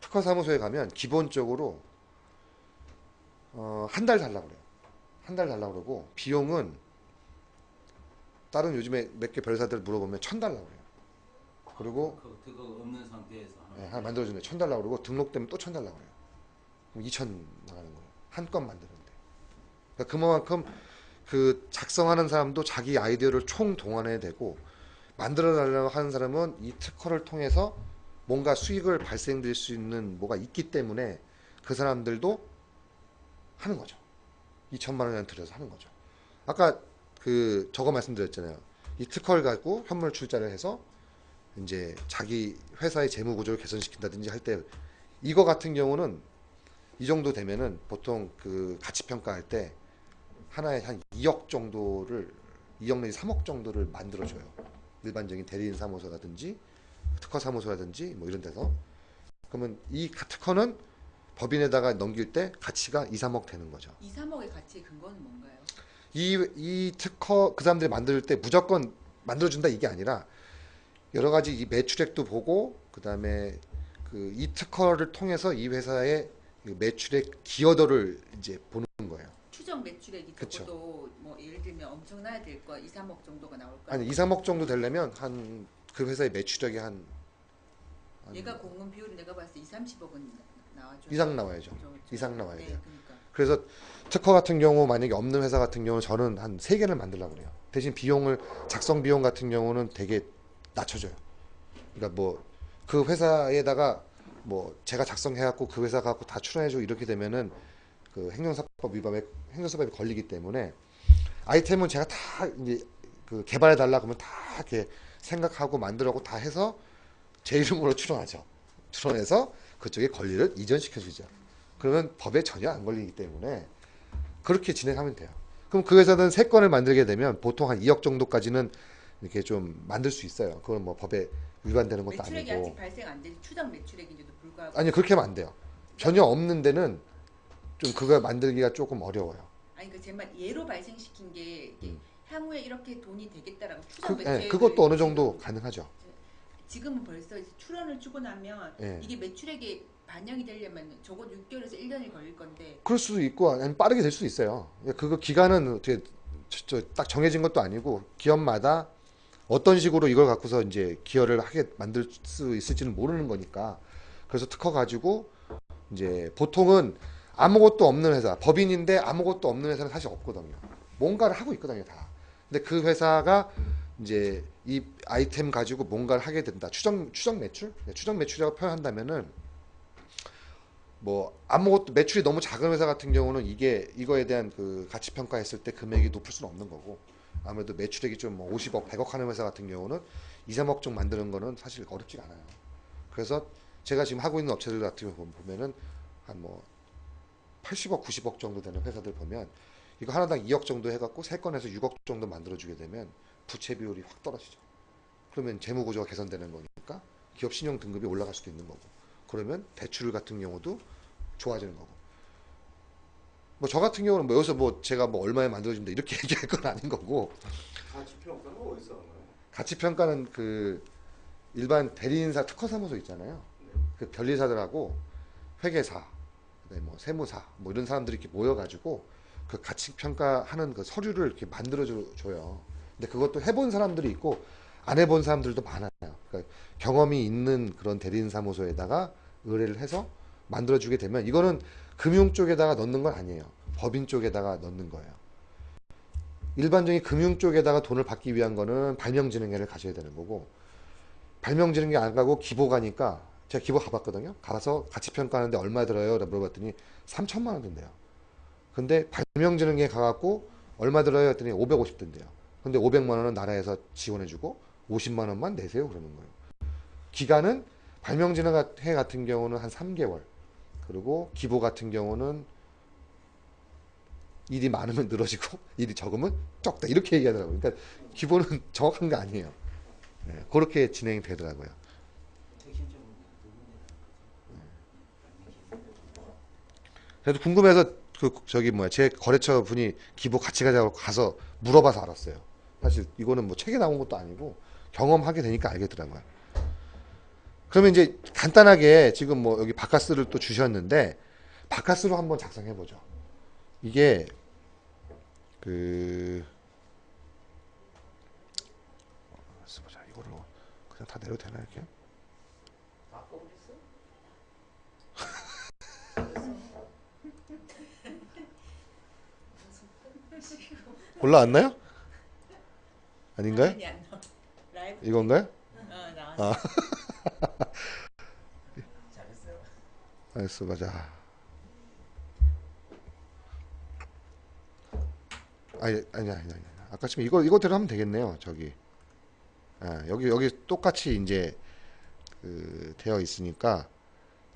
특허 사무소에 가면 기본적으로 한 달 달라고 그래요. 한 달 달라고 그러고 비용은 다른 요즘에 몇 개 별사들 물어보면 1,000 달라고 그래요. 그리고 특허가 없는 상태에서 하는 하나 만들어주는데 1,000 달라고 그러고 등록되면 또 1,000 달라고 그래요. 그럼 2,000 나가는 거예요. 한 건 만드는데. 그러니까 그만큼 그 작성하는 사람도 자기 아이디어를 총 동원해야 되고 만들어 달라고 하는 사람은 이 특허를 통해서 뭔가 수익을 발생될 수 있는 뭐가 있기 때문에 그 사람들도 하는 거죠. 2천만 원을 들여서 하는 거죠. 아까 그 저거 말씀드렸잖아요. 이 특허를 갖고 현물 출자를 해서 이제 자기 회사의 재무 구조를 개선시킨다든지 할 때 이거 같은 경우는 이 정도 되면은 보통 그 가치 평가할 때 하나에 한 2억 정도를 2억 내지 3억 정도를 만들어줘요. 일반적인 대리인 사무소라든지 특허 사무소라든지 뭐 이런 데서. 그러면 이 특허는 법인에다가 넘길 때 가치가 2, 3억 되는 거죠. 2, 3억의 가치의 근거는 뭔가요? 이 특허 그 사람들이 만들 때 무조건 만들어준다 이게 아니라 여러 가지 이 매출액도 보고 그다음에 그 이 특허를 통해서 이 회사의 매출액 기여도를 이제 보는 거예요. 추정 매출액이 그쵸. 적어도 뭐 예를 들면 엄청나야 될 거 2, 3억 정도가 나올 거야. 아니 2, 3억 정도 되려면 한 그 회사의 매출액이 한 얘가 공급 비율은 내가 봤을 때 2, 30억은 나와줘. 이상 나와야죠. 이상 나와야 네, 돼요. 그러니까. 그래서 특허 같은 경우 만약에 없는 회사 같은 경우는 저는 한 3개를 만들려고 그래요. 대신 비용을 작성 비용 같은 경우는 되게 낮춰줘요. 그러니까 뭐 그 회사에다가 뭐 제가 작성해갖고 그 회사 갖고 다 출원해주고 이렇게 되면은 그 행정사법에 걸리기 때문에 아이템은 제가 다 이제 그 개발해 달라 그러면 다 이렇게 생각하고 만들고 다 해서 제 이름으로 출원하죠. 출원해서 그쪽에 권리를 이전시켜 주죠. 그러면 법에 전혀 안 걸리기 때문에 그렇게 진행하면 돼요. 그럼 그 회사는 3건을 만들게 되면 보통 한 2억 정도까지는 이렇게 좀 만들 수 있어요. 그건 뭐 법에 위반되는 것도 매출액이 아니고. 아직 발생 안 되지 추정 매출액인데도 불구하고. 아니 그렇게 하면 안 돼요. 전혀 없는 데는 좀 그거 만들기가 조금 어려워요. 아니 그 제 말 예로 발생시킨 게 이게 향후에 이렇게 돈이 되겠다라고 그, 추정 매출액을 그것도 어느 정도 가능하죠. 지금은 벌써 이제 출원을 주고 나면 예. 이게 매출액에 반영이 되려면 적어도 6개월에서 1년이 걸릴 건데 그럴 수도 있고 아니면 빠르게 될 수도 있어요. 그거 기간은 어떻게 딱 정해진 것도 아니고 기업마다 어떤 식으로 이걸 갖고서 이제 기여를 하게 만들 수 있을지는 모르는 거니까. 그래서 특허 가지고 이제 보통은 아무것도 없는 회사, 법인인데 아무것도 없는 회사는 사실 없거든요. 뭔가를 하고 있거든요, 다. 근데 그 회사가 이제 이 아이템 가지고 뭔가를 하게 된다. 추정 매출? 추정 매출이라고 표현한다면은 뭐 아무것도 매출이 너무 작은 회사 같은 경우는 이거에 대한 그 가치 평가했을 때 금액이 높을 수는 없는 거고 아무래도 매출액이 좀 50억, 100억 하는 회사 같은 경우는 2, 3억 좀 만드는 거는 사실 어렵지가 않아요. 그래서 제가 지금 하고 있는 업체들 같은 경우 보면은 한 뭐 80억, 90억 정도 되는 회사들 보면 이거 하나당 2억 정도 해갖고 3건에서 6억 정도 만들어주게 되면 부채 비율이 확 떨어지죠. 그러면 재무 구조가 개선되는 거니까 기업 신용 등급이 올라갈 수도 있는 거고, 그러면 대출 같은 경우도 좋아지는 거고. 뭐 저 같은 경우는 뭐 여기서 뭐 제가 뭐 얼마에 만들어준다 이렇게 얘기할 건 아닌 거고, 가치 평가는 어디서 하나요? 가치 평가는 그 일반 대리인사 특허사무소 있잖아요. 그 변리사들하고 회계사, 그다음에 뭐 세무사, 뭐 이런 사람들이 이렇게 모여가지고 그 가치 평가하는 그 서류를 이렇게 만들어줘요. 근데 그것도 해본 사람들이 있고 안 해본 사람들도 많아요. 그러니까 경험이 있는 그런 대리인 사무소에다가 의뢰를 해서 만들어주게 되면 이거는 금융 쪽에다가 넣는 건 아니에요. 법인 쪽에다가 넣는 거예요. 일반적인 금융 쪽에다가 돈을 받기 위한 거는 발명진흥회를 가셔야 되는 거고, 발명진흥회 안 가고 기보 가니까 제가 기보 가봤거든요. 가서 가치 평가하는데 얼마 들어요? 라고 물어봤더니 3천만 원 든대요. 근데 발명진흥회 가갖고 얼마 들어요? 했더니 550 든대요. 근데 500만 원은 나라에서 지원해주고 50만 원만 내세요 그러는 거예요. 기간은 발명진흥회 같은 경우는 한 3개월, 그리고 기보 같은 경우는 일이 많으면 늘어지고 일이 적으면 적다 이렇게 얘기하더라고요. 그러니까 기보는 정확한 게 아니에요. 네, 그렇게 진행이 되더라고요. 핵심적으로 누구냐? 그래도 궁금해서 그 저기 뭐야 제 거래처 분이 기보 같이 가자고 가서 물어봐서 알았어요. 사실 이거는 뭐 책에 나온 것도 아니고 경험하게 되니까 알겠더라고요. 그러면 이제 간단하게 지금 뭐 여기 바카스를 또 주셨는데 바카스로 한번 작성해 보죠. 이게 그 보자. 이걸로 그냥 다 내려도 되나 이렇게? 바꿔버렸어? 올라왔나요? 아닌가요? 화면이 안 나와. 라이브. 이건가요? 나왔어. 잘했어요. 알겠어, 맞아. 아니. 아까 지금 이거대로 하면 되겠네요. 저기. 아, 여기 똑같이 이제 그 되어 있으니까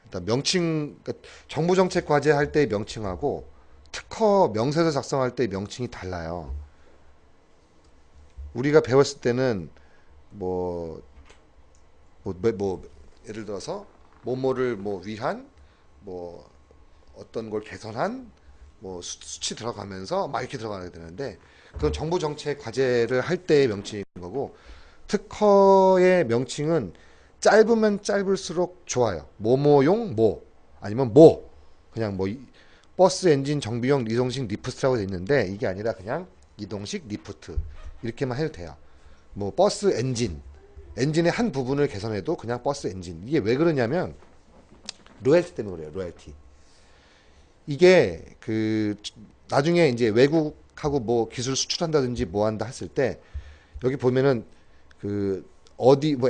일단 명칭, 그러니까 정부정책 과제 할 때 명칭하고 특허 명세서 작성할 때 명칭이 달라요. 우리가 배웠을 때는 뭐 예를 들어서 뭐뭐를 뭐 위한 뭐 어떤 걸 개선한 뭐 수치 들어가면서 막 이렇게 들어가야 되는데 그건 정부 정책 과제를 할 때의 명칭인 거고, 특허의 명칭은 짧으면 짧을수록 좋아요. 뭐뭐용 뭐 아니면 뭐 그냥 뭐 버스 엔진 정비용 이동식 리프트라고 돼 있는데 이게 아니라 그냥 이동식 리프트 이렇게만 해도 돼요. 뭐 버스 엔진의 한 부분을 개선해도 그냥 버스 엔진. 이게 왜 그러냐면 로열티 때문에 그래요. 로열티. 이게 그 나중에 이제 외국하고 뭐 기술 수출한다든지 뭐 한다 했을 때 여기 보면은 그 어디 뭐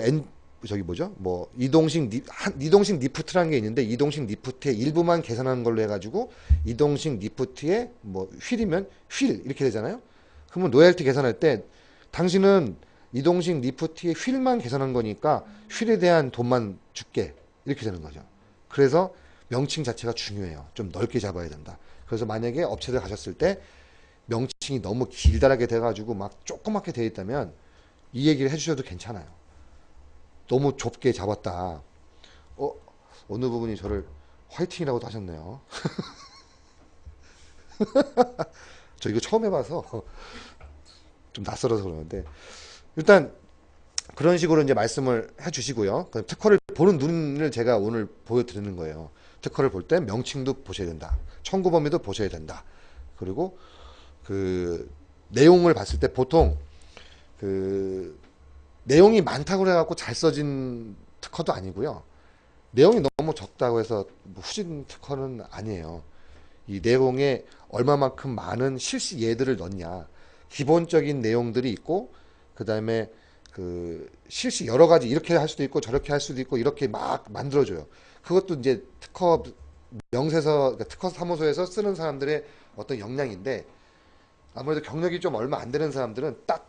저기 뭐죠? 뭐 이동식 리프트라는 게 있는데 이동식 리프트의 일부만 개선하는 걸로 해가지고 이동식 리프트의 뭐 휠이면 휠 이렇게 되잖아요. 그러면 로열티 계산할 때 당신은 이동식 리프트의 휠만 개선한 거니까 휠에 대한 돈만 줄게 이렇게 되는 거죠. 그래서 명칭 자체가 중요해요. 좀 넓게 잡아야 된다. 그래서 만약에 업체들 가셨을 때 명칭이 너무 길다랗게 돼가지고 막 조그맣게 되어 있다면 이 얘기를 해주셔도 괜찮아요. 너무 좁게 잡았다. 어느 부분이 저를 화이팅이라고도 하셨네요. 저 이거 처음 해봐서 좀 낯설어서 그러는데 일단 그런 식으로 이제 말씀을 해주시고요. 특허를 보는 눈을 제가 오늘 보여드리는 거예요. 특허를 볼 때 명칭도 보셔야 된다. 청구 범위도 보셔야 된다. 그리고 그 내용을 봤을 때 보통 그 내용이 많다고 해갖고 잘 써진 특허도 아니고요. 내용이 너무 적다고 해서 뭐 후진 특허는 아니에요. 이 내용에 얼마만큼 많은 실시 예들을 넣냐. 기본적인 내용들이 있고 그 다음에 그 실시 여러 가지 이렇게 할 수도 있고 저렇게 할 수도 있고 이렇게 막 만들어줘요. 그것도 이제 특허 명세서, 그러니까 특허 사무소에서 쓰는 사람들의 어떤 역량인데 아무래도 경력이 좀 얼마 안 되는 사람들은 딱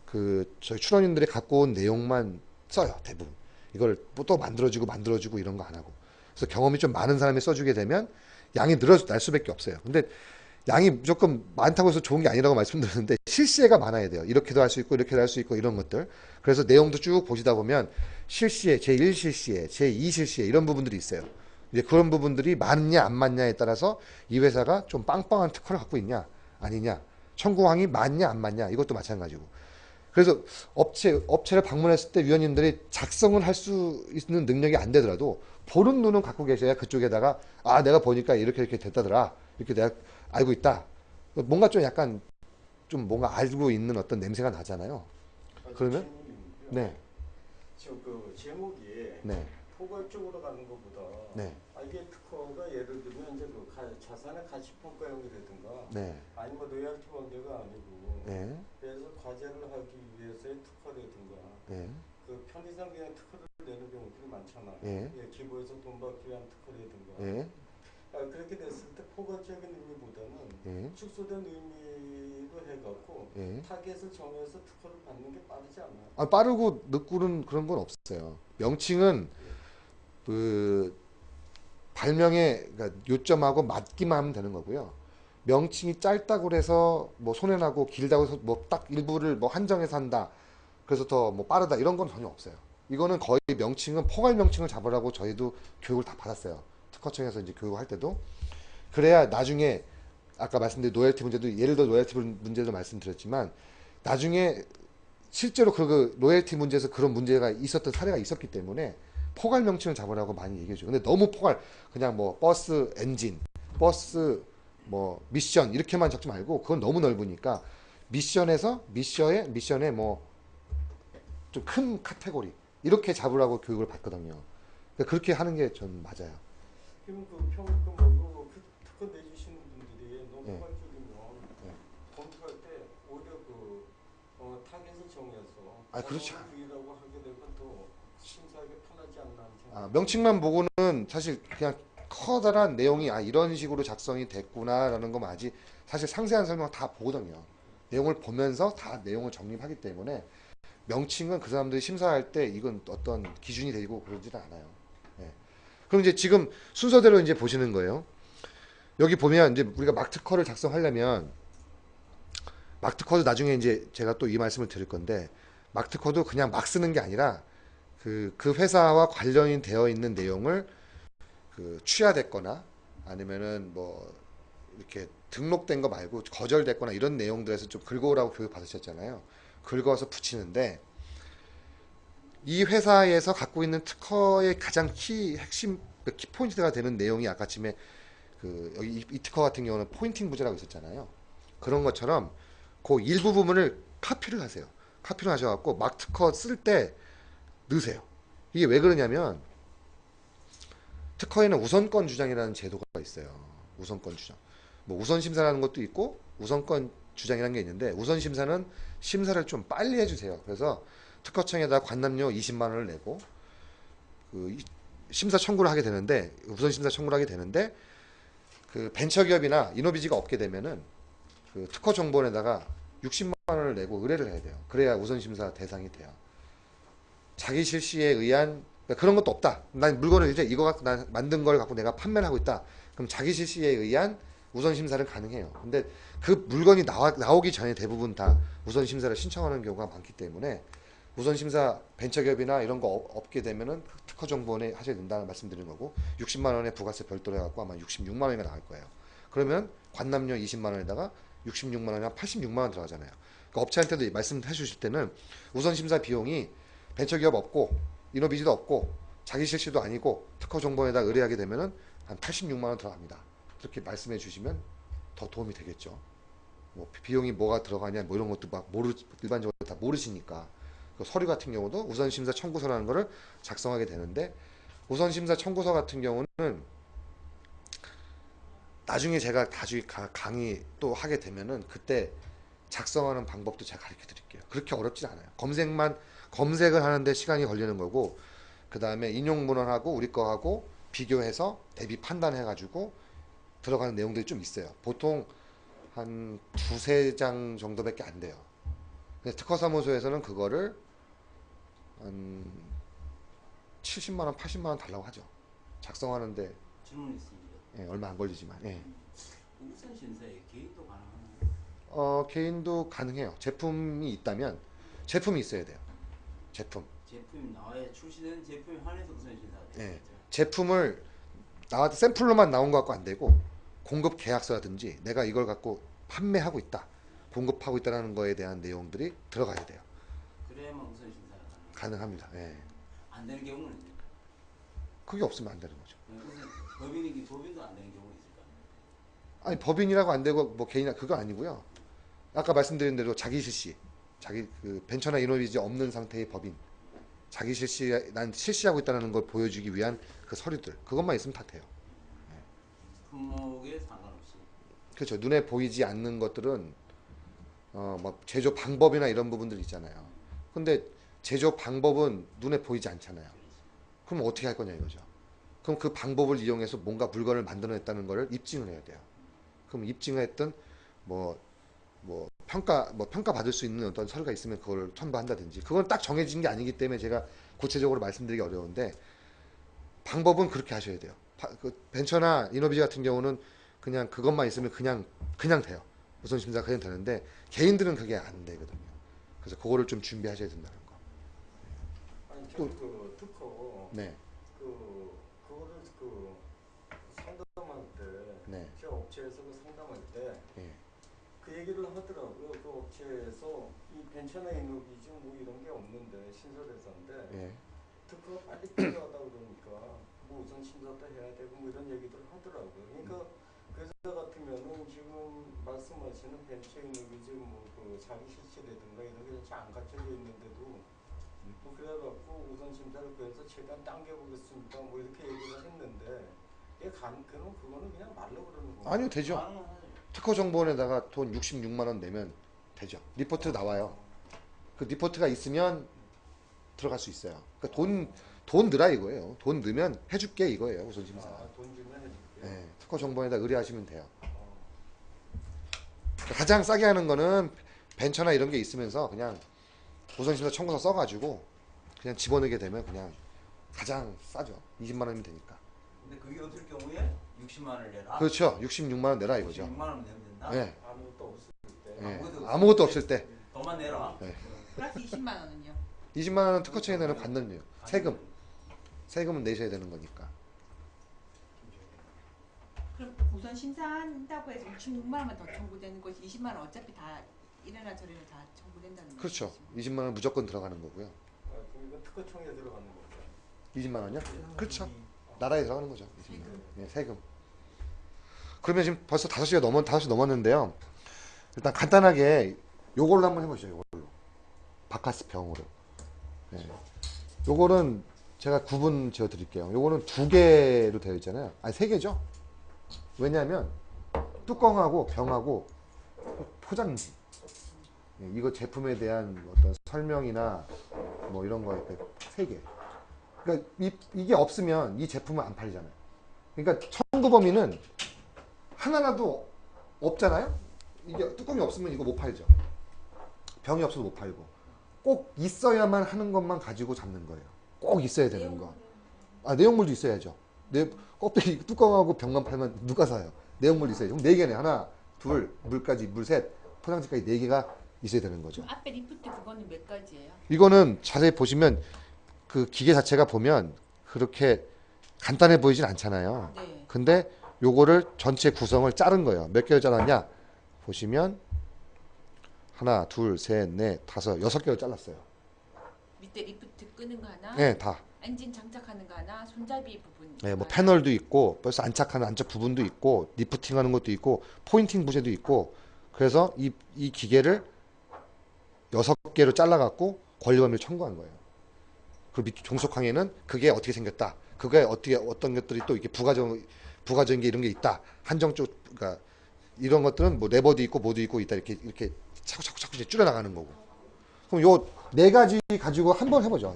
그 저희 출원인들이 갖고 온 내용만 써요 대부분. 이걸 또 만들어주고 이런 거 안 하고. 그래서 경험이 좀 많은 사람이 써주게 되면 양이 늘어날 수밖에 없어요. 근데 양이 무조건 많다고 해서 좋은 게 아니라고 말씀드렸는데 실시해가 많아야 돼요. 이렇게도 할 수 있고 이렇게도 할 수 있고 이런 것들. 그래서 내용도 쭉 보시다 보면 실시해, 제1실시해, 제2실시해 이런 부분들이 있어요. 이제 그런 부분들이 맞냐 안 맞냐에 따라서 이 회사가 좀 빵빵한 특허를 갖고 있냐 아니냐, 청구항이 맞냐 안 맞냐 이것도 마찬가지고. 그래서 업체를 방문했을 때 위원님들이 작성을 할 수 있는 능력이 안 되더라도 보는 눈은 갖고 계셔야 그쪽에다가 아 내가 보니까 이렇게 됐다더라, 이렇게 내가 알고 있다, 뭔가 좀 약간 좀 뭔가 알고 있는 어떤 냄새가 나잖아요. 그러면 네, 지금 그 제목이 네, 포괄적으로 가는 것보다 네, 이게 특허가 예를 들면 이제 그 자산의 가치 평가용이라든가 네, 아니면 로열티 번제가 아니고 네, 그래서 과제를 하기 위해서의 특허라든가 네, 그 편의상 그냥 특허를 내는 경우들이 많잖아. 예. 기부에서 돈 받기 위한 특허라든가. 네, 그렇게 됐을 때 포괄적인 의미보다는 네, 축소된 의미로 해갖고 네. 타겟을 정해서 특허를 받는 게 빠르지 않나요? 아, 빠르고 늦고는 그런 건 없어요. 명칭은 그 발명의 그러니까 요점하고 맞기만 하면 되는 거고요. 명칭이 짧다고 그래서 뭐 손해나고 길다고 해서 뭐 딱 일부를 뭐 한정해서 한다, 그래서 더 뭐 빠르다 이런 건 전혀 없어요. 이거는 거의 명칭은 포괄 명칭을 잡으라고 저희도 교육을 다 받았어요. 특허청에서 이제 교육할 때도. 그래야 나중에 아까 말씀드린 로열티 문제도, 예를 들어 로열티 문제도 말씀드렸지만 나중에 실제로 그 로열티 문제에서 그런 문제가 있었던 사례가 있었기 때문에 포괄 명칭을 잡으라고 많이 얘기해줘요. 근데 너무 포괄, 그냥 뭐 버스 엔진, 버스 뭐 미션 이렇게만 적지 말고 그건 너무 넓으니까 미션에 뭐 좀 큰 카테고리 이렇게 잡으라고 교육을 받거든요. 그러니까 그렇게 하는 게 전 맞아요. 그럼 그 특허 내주시는 분들이 너무 네. 포괄적이면 네. 검토할 때 오히려 타겟을 정해서 아, 그렇죠. 부위라고 하게 되면 더 심사하기 편하지 않나 하는 생각이 아, 명칭만 보고는 사실 그냥 커다란 내용이 아 이런 식으로 작성이 됐구나라는 거만 알지 사실 상세한 설명 다 보거든요. 내용을 보면서 다 내용을 정립하기 때문에 명칭은 그 사람들이 심사할 때 이건 어떤 기준이 되고 그러지는 않아요. 예. 그럼 이제 지금 순서대로 이제 보시는 거예요. 여기 보면 이제 우리가 막 특허를 작성하려면 막 특허도 나중에 이제 제가 또 이 말씀을 드릴 건데 막 특허도 그냥 막 쓰는 게 아니라 그 회사와 관련이 되어 있는 내용을 취하됐거나 아니면은 뭐 이렇게 등록된 거 말고 거절됐거나 이런 내용들에서 좀 긁어오라고 교육 받으셨잖아요. 긁어서 붙이는데 이 회사에서 갖고 있는 특허의 가장 핵심 키포인트가 되는 내용이 아까쯤에 여기 이 특허 같은 경우는 포인팅 부제라고 있었잖아요. 그런 것처럼 그 일부 부분을 카피를 하세요. 카피를 하셔갖고 막 특허 쓸 때 넣으세요. 이게 왜 그러냐면 특허에는 우선권 주장이라는 제도가 있어요. 우선권 주장. 뭐 우선 심사라는 것도 있고 우선권 주장이라는 게 있는데 우선 심사는 심사를 좀 빨리 해주세요. 그래서 특허청에다 관람료 20만 원을 내고 심사 청구를 하게 되는데 우선 심사 청구를 하게 되는데 그 벤처기업이나 이노비지가 없게 되면은 그 특허정보원에다가 60만 원을 내고 의뢰를 해야 돼요. 그래야 우선 심사 대상이 돼요. 자기 실시에 의한 그러니까 그런 것도 없다. 난 물건을 이제 이거 갖고 난 만든 걸 갖고 내가 판매를 하고 있다. 그럼 자기 실시에 의한 우선 심사를 가능해요. 근데 그 물건이 나오기 전에 대부분 다 우선 심사를 신청하는 경우가 많기 때문에 우선 심사 벤처기업이나 이런 거 없게 되면은 특허정보원에 하셔야 된다는 말씀드리는 거고 60만 원의 부가세 별도로 해갖고 아마 66만 원이 나올 거예요. 그러면 관람료 20만 원에다가 66만 원이나 86만 원 들어가잖아요. 그러니까 업체한테도 말씀해 주실 때는 우선 심사 비용이 벤처기업 없고 이노비지도 없고 자기 실시도 아니고 특허정보원에다 의뢰하게 되면은 한 86만 원 들어갑니다. 그렇게 말씀해 주시면 더 도움이 되겠죠. 뭐 비용이 뭐가 들어가냐 뭐 이런 것도 막 일반적으로 다 모르시니까 그 서류 같은 경우도 우선심사 청구서라는 거를 작성하게 되는데 우선심사 청구서 같은 경우는 나중에 제가 강의 또 하게 되면은 그때 작성하는 방법도 제가 가르쳐 드릴게요. 그렇게 어렵지 않아요. 검색을 하는데 시간이 걸리는 거고 그 다음에 인용 문헌하고 우리 거하고 비교해서 대비 판단해 가지고 들어가는 내용들이 좀 있어요. 보통 한 두세 장 정도밖에 안 돼요. 근데 특허사무소에서는 그거를 한 70만 원, 80만 원 달라고 하죠. 작성하는데 질문 있습니다. 예, 얼마 안 걸리지만. 예. 우선 신사에 개인도 가능하나요? 개인도 가능해요. 제품이 있다면 제품이 있어야 돼요. 제품. 제품이 나와야 출시되는 제품에 한해서 우선 신사가 예. 되겠죠. 제품을 나한테 샘플로만 나온 거 갖고 안 되고 공급 계약서라든지 내가 이걸 갖고 판매하고 있다, 공급하고 있다는 거에 대한 내용들이 들어가야 돼요. 그래야만 우선 신사가 가능합니다. 예. 안 되는 경우는 그게 없으면 안 되는 거죠. 우선 법인도 안 되는 경우가 있을까요? 아니 법인이라고 안 되고 뭐 개인이나 그거 아니고요. 아까 말씀드린 대로 자기 실시, 자기 그 벤처나 이노비지 없는 상태의 법인, 자기 실시, 난 실시하고 있다는 걸 보여주기 위한 그 서류들, 그것만 있으면 다 돼요. 품목에 상관없이. 그렇죠. 눈에 보이지 않는 것들은 막 제조 방법이나 이런 부분들 있잖아요. 근데 제조 방법은 눈에 보이지 않잖아요. 그럼 어떻게 할 거냐 이거죠. 그럼 그 방법을 이용해서 뭔가 물건을 만들어냈다는 거를 입증을 해야 돼요. 그럼 입증을 했던 뭐 평가 받을 수 있는 어떤 서류가 있으면 그걸 첨부한다든지, 그건 딱 정해진 게 아니기 때문에 제가 구체적으로 말씀드리기 어려운데 방법은 그렇게 하셔야 돼요. 그 벤처나 이노비지 같은 경우는 그냥 그것만 있으면 그냥 돼요. 우선 심사 그냥 되는데 개인들은 그게 안 되거든요. 그래서 그거를 좀 준비하셔야 된다는 거. 아니 또- 저그 특허 네, 그거를 상담할 때 네, 제 업체에서 그 상담할 때 예, 그 얘기를 하더라고요. 그 업체에서 이 벤처나 이노비지 뭐 이런 게 없는데 신설회사인데 예, 특허가 빨리 필요하다 그러니까 뭐 우선 심사도 해야 되고 뭐 이런 얘기들 하더라고요. 그러니까 그 회사 같으면은 지금 말씀하시는 벤처 이노비지 뭐그 자기 실시라든가 이런 게 잘 안 갖춰져 있는데도 뭐 그래갖고 우선 심사를 그래서 최대한 당겨보겠습니다 뭐 이렇게 얘기를 했는데 그거는 그냥 말로 그러는 거예요. 아니요 되죠. 가능하죠. 특허 정보원에다가 돈 66만 원 내면 되죠. 리포트 나와요. 그 리포트가 있으면 들어갈 수 있어요. 그러니까 돈 넣으라 이거예요. 돈 넣으면 해줄게 이거예요. 우선 심사. 돈 주면 해줄게요. 네, 특허 정보원에다 의뢰하시면 돼요. 어. 가장 싸게 하는 거는 벤처나 이런 게 있으면서 그냥 우선심사 청구서 써가지고 그냥 집어넣게 되면 그냥 가장 싸죠. 20만 원이면 되니까. 근데 그게 없을 경우에 60만 원을 내라. 그렇죠. 66만 원 내라 이거죠. 66만 원 내면 된다. 네, 아무것도 없을 때 네. 아무것도 없을 때 더만 내라. 네. 플러스 20만 원은요. 20만 원은 특허청에 내는 받는 세금은 내셔야 되는 거니까. 그럼 우선 심사한다고 해서 66만 원만 더 청구되는 것이 20만 원 어차피 다 이래나 저래나 다 청구된다는 그렇죠. 거죠. 20만 원 무조건 들어가는 거고요. 그럼 이건 특허청에 들어가는 거죠. 20만 원요? 그렇죠. 나라에 들어가는 거죠. 20만 원. 세금. 네, 세금. 그러면 지금 벌써 5시 넘었는데요. 일단 간단하게 요걸로 한번 해보시죠. 요걸로. 바카스 병으로. 네. 요거는 제가 구분 지어 드릴게요. 요거는 2개로 되어 있잖아요. 아니 3개죠. 왜냐하면 뚜껑하고 병하고 포장지, 예, 이거 제품에 대한 어떤 설명이나 뭐 이런 거에 3개. 그러니까 이게 없으면 이 제품은 안 팔리잖아요. 그러니까 청구 범위는 하나라도 없잖아요. 이게 뚜껑이 없으면 이거 못 팔죠. 병이 없어도 못 팔고. 꼭 있어야만 하는 것만 가지고 잡는 거예요. 꼭 있어야 되는 거. 내용물도 있어야죠. 껍데기 뚜껑하고 병만 팔면 누가 사요? 내용물도 있어야죠. 그럼 4개네. 하나, 둘, 물까지, 셋, 포장지까지 4개가 있어야 되는 거죠. 그럼 앞에 리프트 그거는 몇 가지예요? 이거는 자세히 보시면 그 기계 자체가 보면 그렇게 간단해 보이진 않잖아요. 네. 근데 요거를 전체 구성을 자른 거예요. 몇 개를 잘랐냐? 보시면 하나, 둘, 셋, 넷, 다섯, 6개를 잘랐어요. 밑에 리프트 끄는 거 하나, 네, 다. 엔진 장착하는 거 하나, 손잡이 부분. 네, 뭐 하나. 패널도 있고 벌써 안착하는 안착 부분도 있고 리프팅하는 것도 있고 포인팅 부재도 있고 그래서 이 기계를 6개로 잘라갖고 권리금을 청구한 거예요. 그리고 밑 종속항에는 그게 어떻게 생겼다. 그게 어떤 것들이 또 이렇게 부가적인 게 이런 게 있다. 한정적 그러니까 이런 것들은 뭐 레버도 있고 뭐도 있고 있다. 이렇게 차곡차곡 이제 줄여 나가는 거고. 그럼 요 4가지 가지고 한번 해보죠.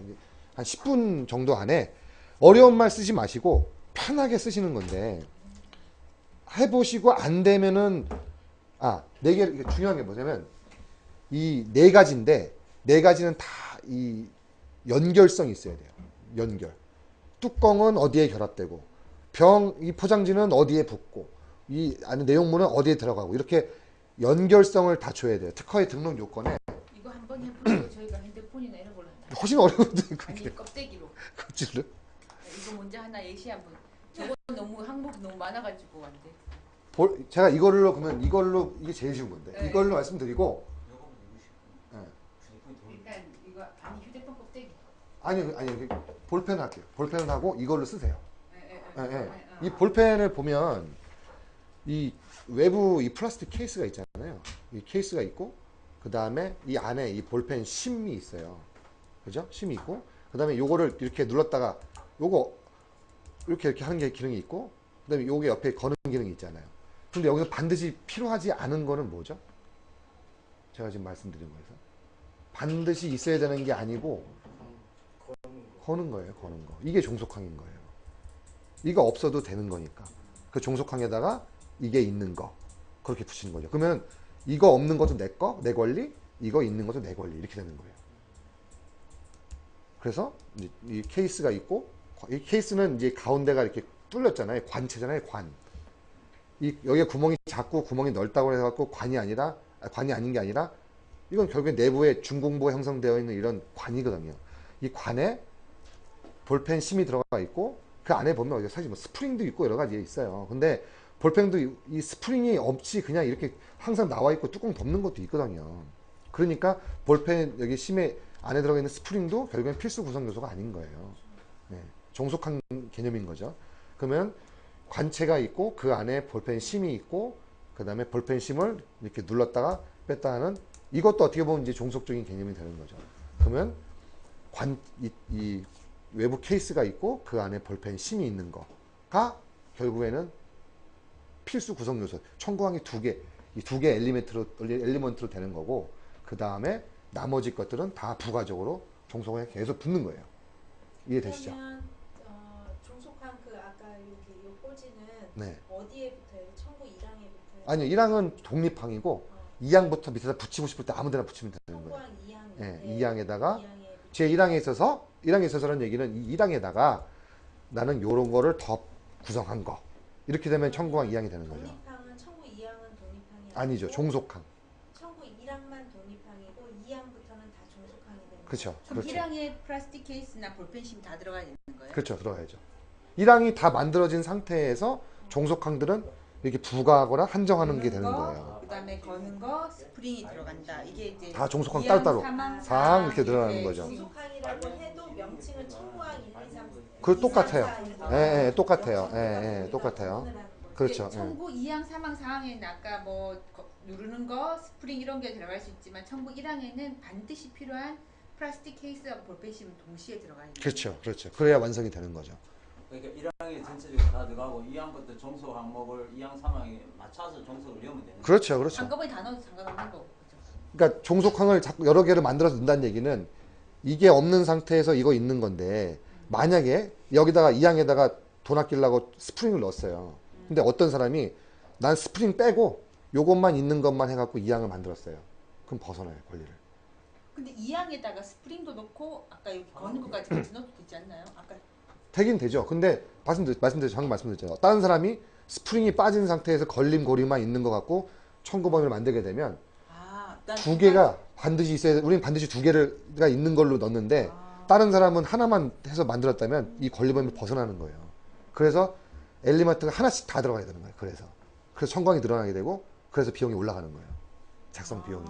한 10분 정도 안에 어려운 말 쓰지 마시고 편하게 쓰시는 건데 해보시고 안 되면은 네 개, 이게 중요한 게 뭐냐면, 이 네 가지인데, 네 가지는 다 이 연결성이 있어야 돼요. 연결. 뚜껑은 어디에 결합되고, 이 포장지는 어디에 붙고, 이 안에 내용물은 어디에 들어가고, 이렇게 연결성을 다 줘야 돼요. 특허의 등록 요건에. 이거 한번 해보고 저희가 핸드폰이나 이런 걸로 한다. 훨씬 어려운데, 아니 그게. 껍데기로. 껍질로? 이거 먼저 하나 예시 한번. 저거 너무 항목이 너무 많아가지고 안 돼. 제가 이걸로, 그러면 이걸로, 이게 제일 쉬운 건데. 네. 이걸로 말씀드리고, 요거는 예. 휴대폰이 돈. 일단 이거 아니 휴대폰 껍데기. 아니, 볼펜 할게요. 볼펜을 하고 이걸로 쓰세요. 예, 예. 어. 이 볼펜을 보면 이 외부 이 플라스틱 케이스가 있잖아요. 이 케이스가 있고 그 다음에 이 안에 이 볼펜 심이 있어요. 그죠? 심이 있고 그 다음에 요거를 이렇게 눌렀다가 요거 이렇게 하는 게 기능이 있고 그 다음에 요게 옆에 거는 기능이 있잖아요. 근데 여기서 반드시 필요하지 않은 거는 뭐죠? 제가 지금 말씀드린 거에서 반드시 있어야 되는 게 아니고 거는 거예요. 거는 거. 이게 종속항인 거예요. 이거 없어도 되는 거니까. 그 종속항에다가 이게 있는 거. 그렇게 붙이는 거죠. 그러면 이거 없는 것도 내 거, 내 권리, 이거 있는 것도 내 권리. 이렇게 되는 거예요. 그래서 이 케이스가 있고, 이 케이스는 이제 가운데가 이렇게 뚫렸잖아요. 관체잖아요. 관. 여기에 구멍이 작고 구멍이 넓다고 해갖고 관이 아닌 게 아니라 이건 결국에 내부에 중공부가 형성되어 있는 이런 관이거든요. 이 관에 볼펜 심이 들어가 있고 그 안에 보면 사실 뭐 스프링도 있고 여러 가지 있어요. 근데 볼펜도 이 스프링이 없이 그냥 이렇게 항상 나와 있고 뚜껑 덮는 것도 있거든요. 그러니까 볼펜 여기 심에 안에 들어가 있는 스프링도 결국엔 필수 구성 요소가 아닌 거예요. 네, 종속한 개념인 거죠. 그러면 관체가 있고 그 안에 볼펜 심이 있고 그 다음에 볼펜 심을 이렇게 눌렀다가 뺐다 하는 이것도 어떻게 보면 이제 종속적인 개념이 되는 거죠. 그러면 이 외부 케이스가 있고 그 안에 볼펜 심이 있는 거가 결국에는 필수 구성 요소. 청구항이 이 두 개 엘리먼트로 되는 거고 그 다음에 나머지 것들은 다 부가적으로 종속에 계속 붙는 거예요. 이해되시죠? 그러면 종속한 그 아까 여기 요 꽂이는 네. 어디에 붙어요? 청구 1항에 붙어요? 아니요, 1항은 독립항이고 2항부터 밑에다 붙이고 싶을 때 아무데나 붙이면 되는 거예요. 청구항 2항. 네, 2항에다가 제 1항에 있어서라는 얘기는 이 1항에다가 나는 요런 거를 더 구성한 거. 이렇게 되면 청구항 2항이 되는 거죠. 독립항은 청구 2항은 독립항이 아니죠. 종속항. 청구 1항만 독립항이고 2항부터는 다 종속항이 되는 그렇죠. 그럼 그렇죠. 1항에 플라스틱 케이스나 볼펜심 다 들어가 있는 거예요? 그렇죠. 들어가야죠. 1항이 다 만들어진 상태에서 종속항들은 이렇게 부가하거나 한정하는 게 되는 거예요. 그다음에 거는 거 스프링이 들어간다. 이게 이제 다 종속항 2항, 따로따로. 3항, 4항 이렇게 4항 들어가는 거죠. 종속항이라고 해도 명칭은 청구항 1, 2, 3. 그거 똑같아요. 2, 3, 4 이렇게 예, 예, 똑같아요. 영역으로 예, 예, 똑같아요. 구분을 하는 거죠. 그렇죠. 예. 청구 2항, 3항, 4항에는 아까 뭐 누르는 거, 스프링 이런 게 들어갈 수 있지만 청구 1항에는 반드시 필요한 플라스틱 케이스와 볼펜심은 동시에 들어가야 돼요. 그렇죠. 그렇죠. 그래야 완성이 되는 거죠. 그러니까 1항에 전체적으로 다 들어가고 2항부터 종속 항목을 2항, 3항에 맞춰서 종속을 넣으면 되는 거예요. 그렇죠. 그렇죠. 한꺼번에 다 넣어도 상관없는 거고. 그죠? 그러니까 종속항을 자꾸 여러 개를 만들어서 넣는다는 얘기는 이게 없는 상태에서 이거 있는 건데 만약에 여기다가 2항에다가 돈 아끼려고 스프링을 넣었어요. 근데 어떤 사람이 난 스프링 빼고 요것만 있는 것만 해갖고 2항을 만들었어요. 그럼 벗어나요, 권리를. 근데 2항에다가 스프링도 넣고 아까 여기 거는 것까지 같이 넣어도 되지 않나요? 아까 되긴 되죠. 근데 방금 말씀드렸잖아요. 다른 사람이 스프링이 빠진 상태에서 걸림고리만 있는 것 같고 청구범위를 만들게 되면 난 두 개가 반드시 있어야 돼. 우리는 반드시 두 개가 있는 걸로 넣는데 다른 사람은 하나만 해서 만들었다면 이 권리범위 벗어나는 거예요. 그래서 엘리먼트가 하나씩 다 들어가야 되는 거예요. 그래서 청구항이 늘어나게 되고 그래서 비용이 올라가는 거예요. 작성 비용이.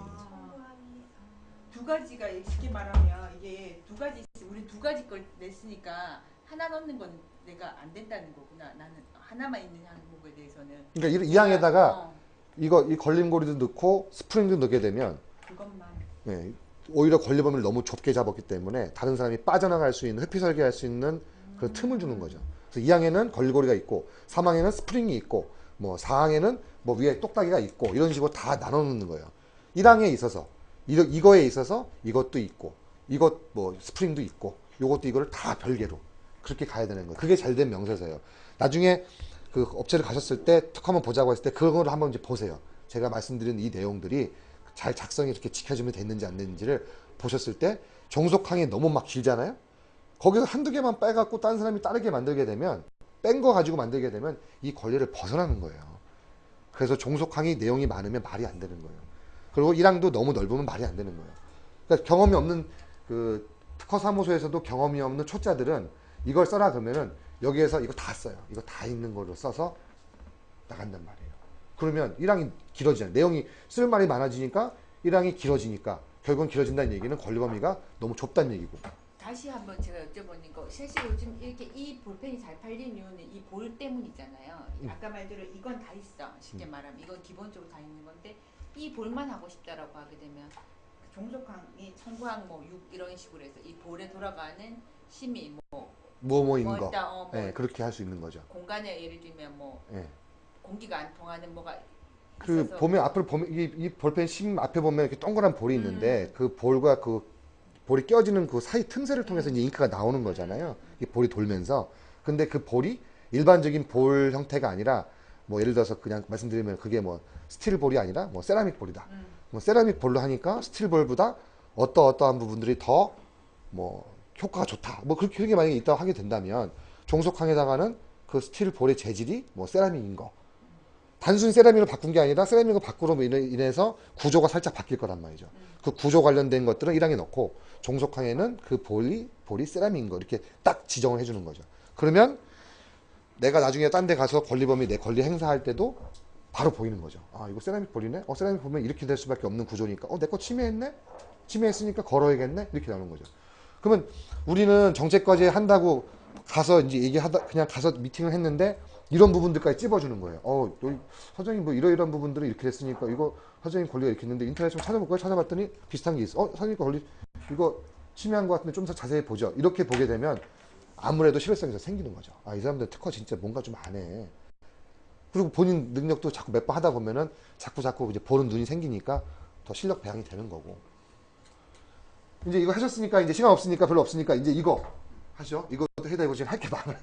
두 가지가 쉽게 말하면 이게 두 가지 우리 두 가지 걸 냈으니까 하나 넣는 건 내가 안 된다는 거구나. 나는 하나만 있는 항목에 대해서는. 그러니까 이 항에다가 이 걸림고리도 넣고 스프링도 넣게 되면 그것만. 네, 오히려 권리 범위를 너무 좁게 잡았기 때문에 다른 사람이 빠져나갈 수 있는 회피 설계할 수 있는 그런 틈을 주는 거죠. 그래서 2항에는 걸림고리가 있고 3항에는 스프링이 있고 뭐 4항에는 뭐 위에 똑딱이가 있고 이런 식으로 다 나눠 놓는 거예요. 1항에 있어서 이거에 있어서 이것도 있고 이것 뭐 스프링도 있고 요것도 이거를 다 별개로 그렇게 가야 되는 거예요. 그게 잘 된 명세서예요. 나중에 그 업체를 가셨을 때 특허 한번 보자고 했을 때 그거를 한번 이제 보세요. 제가 말씀드린 이 내용들이 잘 작성이 이렇게 지켜지면 됐는지 안 됐는지를 보셨을 때 종속항이 너무 막 길잖아요. 거기서 한두 개만 빼갖고 딴 사람이 따르게 만들게 되면 뺀 거 가지고 만들게 되면 이 권리를 벗어나는 거예요. 그래서 종속항이 내용이 많으면 말이 안 되는 거예요. 그리고 1항도 너무 넓으면 말이 안 되는 거예요. 그러니까 경험이 없는 그 특허사무소에서도 경험이 없는 초짜들은 이걸 써라 그러면은 여기에서 이거 다 써요. 이거 다 있는 걸로 써서 나간단 말이에요. 그러면 1항이 길어지잖아요. 내용이 쓸 말이 많아지니까 1항이 길어지니까 결국은 길어진다는 얘기는 권리 범위가 너무 좁다는 얘기고. 다시 한번 제가 여쭤보는 거, 사실 요즘 이렇게 이 볼펜이 잘 팔리는 이유는 이 볼 때문이잖아요. 아까 말대로 이건 다 있어. 쉽게 말하면 이건 기본적으로 다 있는 건데 이 볼만 하고 싶다라고 하게 되면 종속항이 청구항 뭐 6 이런 식으로 해서 이 볼에 돌아가는 심의 뭐뭐인 거. 있다, 뭐 네, 그렇게 할 수 있는 거죠. 공간에 예를 들면 뭐 네. 공기가 안 통하는 뭐가 그 있어서 보면 앞을 보면 이 볼펜 심 앞에 보면 이렇게 동그란 볼이 있는데 그 볼과 그 볼이 껴지는 그 사이 틈새를 통해서 이제 잉크가 나오는 거잖아요. 이 볼이 돌면서. 근데 그 볼이 일반적인 볼 형태가 아니라 뭐 예를 들어서 그냥 말씀드리면 그게 뭐 스틸 볼이 아니라 뭐 세라믹 볼이다. 뭐 세라믹 볼로 하니까 스틸 볼보다 어떠한 부분들이 더 뭐 효과가 좋다. 뭐 그렇게 만약에 있다고 하게 된다면 종속항에다가는 그 스틸 볼의 재질이 뭐 세라믹인 거. 단순 세라믹으로 바꾼 게 아니라 세라믹으로 바꾸로 인해서 구조가 살짝 바뀔 거란 말이죠. 그 구조 관련된 것들은 1항에 넣고 종속항에는 그 볼이 세라믹인 거 이렇게 딱 지정을 해주는 거죠. 그러면 내가 나중에 딴 데 가서 권리범위 내 권리 행사할 때도 바로 보이는 거죠. 아 이거 세라믹 볼이네. 세라믹 보면 이렇게 될 수밖에 없는 구조니까 내 거 침해했네. 침해했으니까 걸어야겠네. 이렇게 나오는 거죠. 그러면 우리는 정책과제 한다고 가서 이제 얘기하다 그냥 가서 미팅을 했는데 이런 부분들까지 찝어주는 거예요. 사장님 뭐 이러이러한 부분들이 이렇게 됐으니까 이거 사장님 권리가 이렇게 있는데 인터넷 좀 찾아볼까요? 찾아봤더니 비슷한 게 있어. 사장님 권리 이거 침해한 것 같은데 좀 더 자세히 보죠. 이렇게 보게 되면 아무래도 실효성이 더 생기는 거죠. 이 사람들 특허 진짜 뭔가 좀 안 해. 그리고 본인 능력도 자꾸 몇 번 하다 보면은 자꾸 이제 보는 눈이 생기니까 더 실력 배양이 되는 거고. 이제 이거 하셨으니까 이제 시간 없으니까 별로 없으니까 이제 이거 하죠. 이것도 해다 보시면 할 게 많아요.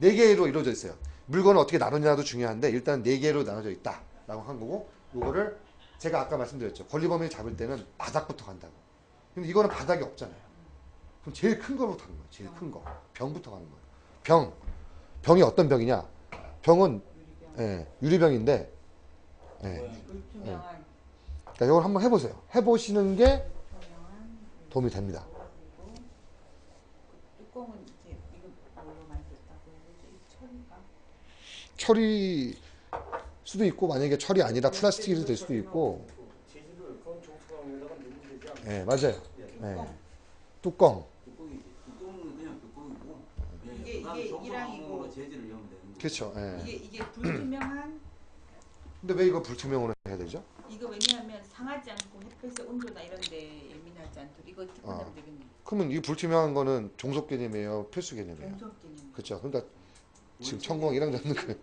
4개로 이루어져 있어요. 물건을 어떻게 나누냐도 중요한데 일단 4개로 나눠져 있다라고 한 거고 이거를 제가 아까 말씀드렸죠. 권리범위를 잡을 때는 바닥부터 간다고. 근데 이거는 바닥이 없잖아요. 그럼 제일 큰 거부터 가는 거예요. 제일 큰 거. 병부터 가는 거예요. 병이 어떤 병이냐? 병은 유리병인데 불투명한 그러니까 이걸 한번 해보세요. 해보시는 게 도움이 됩니다. 뚜껑은 이제 이거 뭘로 만들었다고 해야지? 이 철인가? 철이 수도 있고 만약에 철이 아니라 플라스틱이 될 수도 있고. 재질을 그건 종속항에다가 넣으면 되지 않나요? 네 맞아요. 뚜껑. 뚜껑은 그냥 뚜껑이고 이게 종속항으로 1항이고 재질을 넣으면 되는 거죠. 그렇죠. 이게 불투명한 근데 왜 이거 불투명으로 해야 되죠? 이거 왜냐하면 상하지 않고 햇볕의 온도나 이런 데 예민하지 않도록 이거 특허내면 되겠네. 그러면 이 불투명한 거는 종속 개념이에요, 필수 개념이에요. 종속 개념. 그렇죠. 그러니까 지금 천공 1항 잡는 거예요.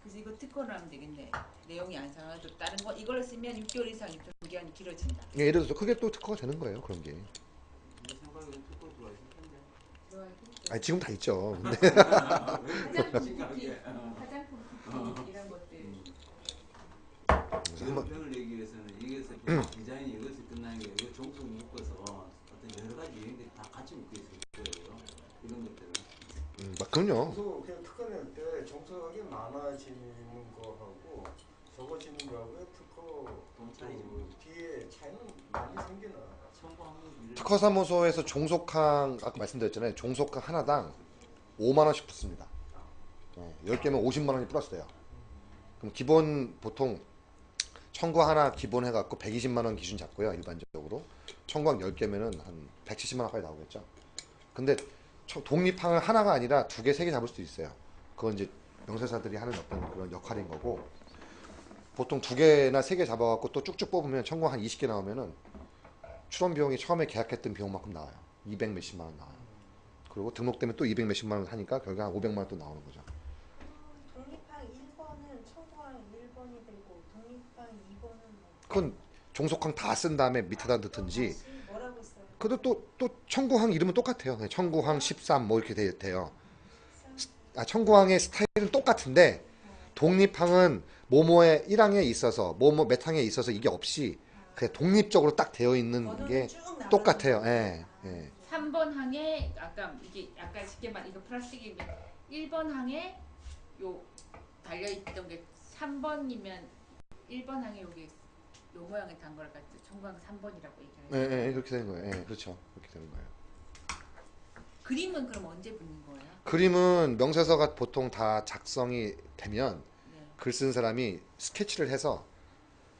그래서 이거 특허를 하면 되겠네. 내용이 안 상하도 다른 거 이걸로 쓰면 6개월 이상 유통기한이 길어진다. 예를 들어서 그게 또 특허가 되는 거예요, 그런 게. 내 생각에는 특허 들어와 있을 텐데. 들어와야겠죠. 지금 다 있죠. 근데 화장품 생각에. 특히 화장품 특히 이런 것들. 그래서 이런 한번 편을 내기 위해서는 이것을 디자인이 이것이 끝나는 게 이거 종속 묶어서 어떤 여러 가지 유형들이 다 같이 묶여 있을 거예요. 이런 것들은. 그럼요. 그래서 그냥 특허 낼 때 종속하게 많아지는 거하고 적어지는 거하고 특허 뒤에 차이는 많이 생기나. 특허사무소에서 종속항 아까 말씀드렸잖아요. 종속항 하나당 5만 원씩 붙습니다. 10개면 50만 원이 플러스 돼요. 그럼 기본 보통 청구 하나 기본 해갖고 120만 원 기준 잡고요. 일반적으로 청구항 10개면은 한 170만 원까지 나오겠죠. 근데 독립항을 하나가 아니라 2개, 3개 잡을 수도 있어요. 그건 이제 명세사들이 하는 어떤 그런 역할인 거고, 보통 2개나 3개 잡아갖고 또 쭉쭉 뽑으면 청구항 한 20개 나오면은 출원 비용이 처음에 계약했던 비용만큼 나와요. 200 몇십만 원 나와요. 그리고 등록되면 또 200 몇십만 원 하니까 결국 한 500만 원 또 나오는 거죠. 독립항 1번은 청구항 1번이 되고 독립항 2번은 뭐 그건 종속항 다 쓴 다음에 밑에다 넣든지. 다시 뭐라고 써요? 그래도 또 청구항 이름은 똑같아요. 그냥 청구항 13 뭐 이렇게 돼요. 청구항의 스타일은 똑같은데 독립항은 뭐뭐의 1항에 있어서 뭐뭐 몇 항에 있어서 이게 없이 그냥 독립적으로 딱 되어 있는 번호는 게 쭉 나가는 똑같아요. 거구나. 예, 예. 3번 항에 아까 이게 약간 쉽게 말 이거 플라스틱이면 1번 항에 요 달려 있던 게 3번이면 1번 항에 여기 요 모양의 단 걸 갖고 총각 3번이라고 예, 얘기해요. 예, 그렇게 되는 거예요. 예, 그렇죠. 그렇게 되는 거예요. 그림은 그럼 언제 붙는 거예요? 그림은 명세서가 보통 다 작성이 되면 네. 글 쓴 사람이 스케치를 해서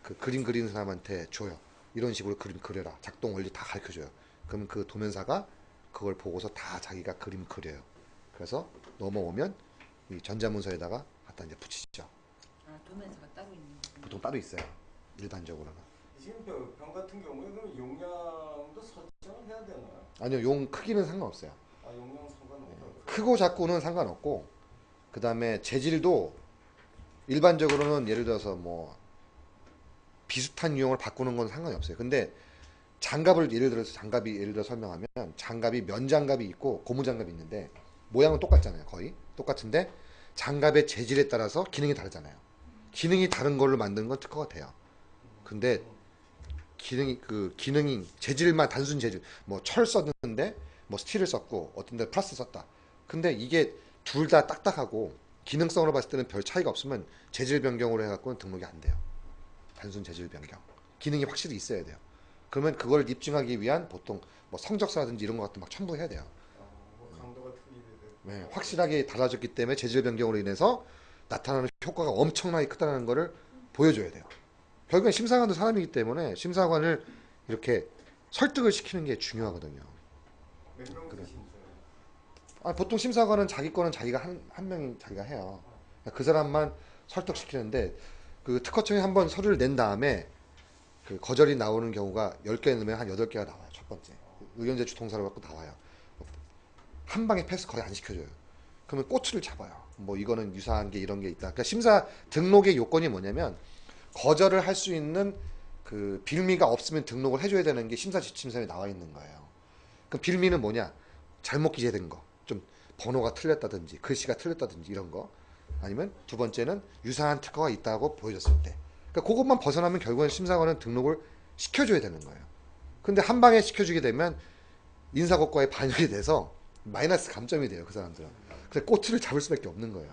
그 그림 그리는 사람한테 줘요. 이런 식으로 그림 그려라. 작동 원리 다 가르쳐 줘요. 그럼 그 도면사가 그걸 보고서 다 자기가 그림 그려요. 그래서 넘어오면 이 전자문서에다가 갖다 이제 붙이죠. 아, 도면서가 따로 있는 거군요. 보통 따로 있어요. 일반적으로는. 지금 병 같은 경우에 그럼 용량도 설정을 해야 되나요? 아니요, 용 크기는 상관없어요. 아 용량 상관없다고. 크고 작고는 상관없고, 그 다음에 재질도 일반적으로는 예를 들어서 뭐 비슷한 유형을 바꾸는 건 상관이 없어요. 근데 장갑을 예를 들어서 설명하면 장갑이 면장갑이 있고 고무장갑이 있는데 모양은 똑같잖아요. 거의 똑같은데 장갑의 재질에 따라서 기능이 다르잖아요. 기능이 다른 걸로 만드는 건 특허가 돼요. 근데 기능이 재질만 단순 재질 뭐 철 썼는데 뭐 스틸을 썼고 어떤 데 플라스틱 썼다. 근데 이게 둘 다 딱딱하고 기능성으로 봤을 때는 별 차이가 없으면 재질 변경으로 해갖고는 등록이 안 돼요. 단순 재질 변경. 기능이 확실히 있어야 돼요. 그러면 그걸 입증하기 위한 보통 뭐 성적서라든지 이런 것 같은 막 첨부해야 돼요. 뭐 강도가 틀리게 되고. 네, 확실하게 달라졌기 때문에 재질 변경으로 인해서 나타나는 효과가 엄청나게 크다는 거를 보여줘야 돼요. 결국엔 심사관도 사람이기 때문에 심사관을 이렇게 설득을 시키는 게 중요하거든요. 몇명 그래. 드신지. 보통 심사관은 자기 거는 자기가 한 명이 자기가 해요. 그 사람만 설득시키는데 그 특허청에 한번 서류를 낸 다음에 그 거절이 나오는 경우가 10개 넣으면 한 8개가 나와요. 첫 번째. 의견 제출 통사를 갖고 나와요. 한 방에 패스 거의 안 시켜줘요. 그러면 꼬투를 잡아요. 뭐 이거는 유사한 게 이런 게 있다. 그러니까 심사 등록의 요건이 뭐냐면 거절을 할 수 있는 그 빌미가 없으면 등록을 해줘야 되는 게 심사 지침서에 나와 있는 거예요. 그 빌미는 뭐냐? 잘못 기재된 거. 좀 번호가 틀렸다든지 글씨가 틀렸다든지 이런 거. 아니면 두 번째는 유사한 특허가 있다고 보여졌을 때. 그러니까 그것만 벗어나면 결국은 심사관은 등록을 시켜줘야 되는 거예요. 근데 한 방에 시켜주게 되면 인사고과에 반영이 돼서 마이너스 감점이 돼요. 그 사람들은. 그래서 꼬투를 잡을 수밖에 없는 거예요.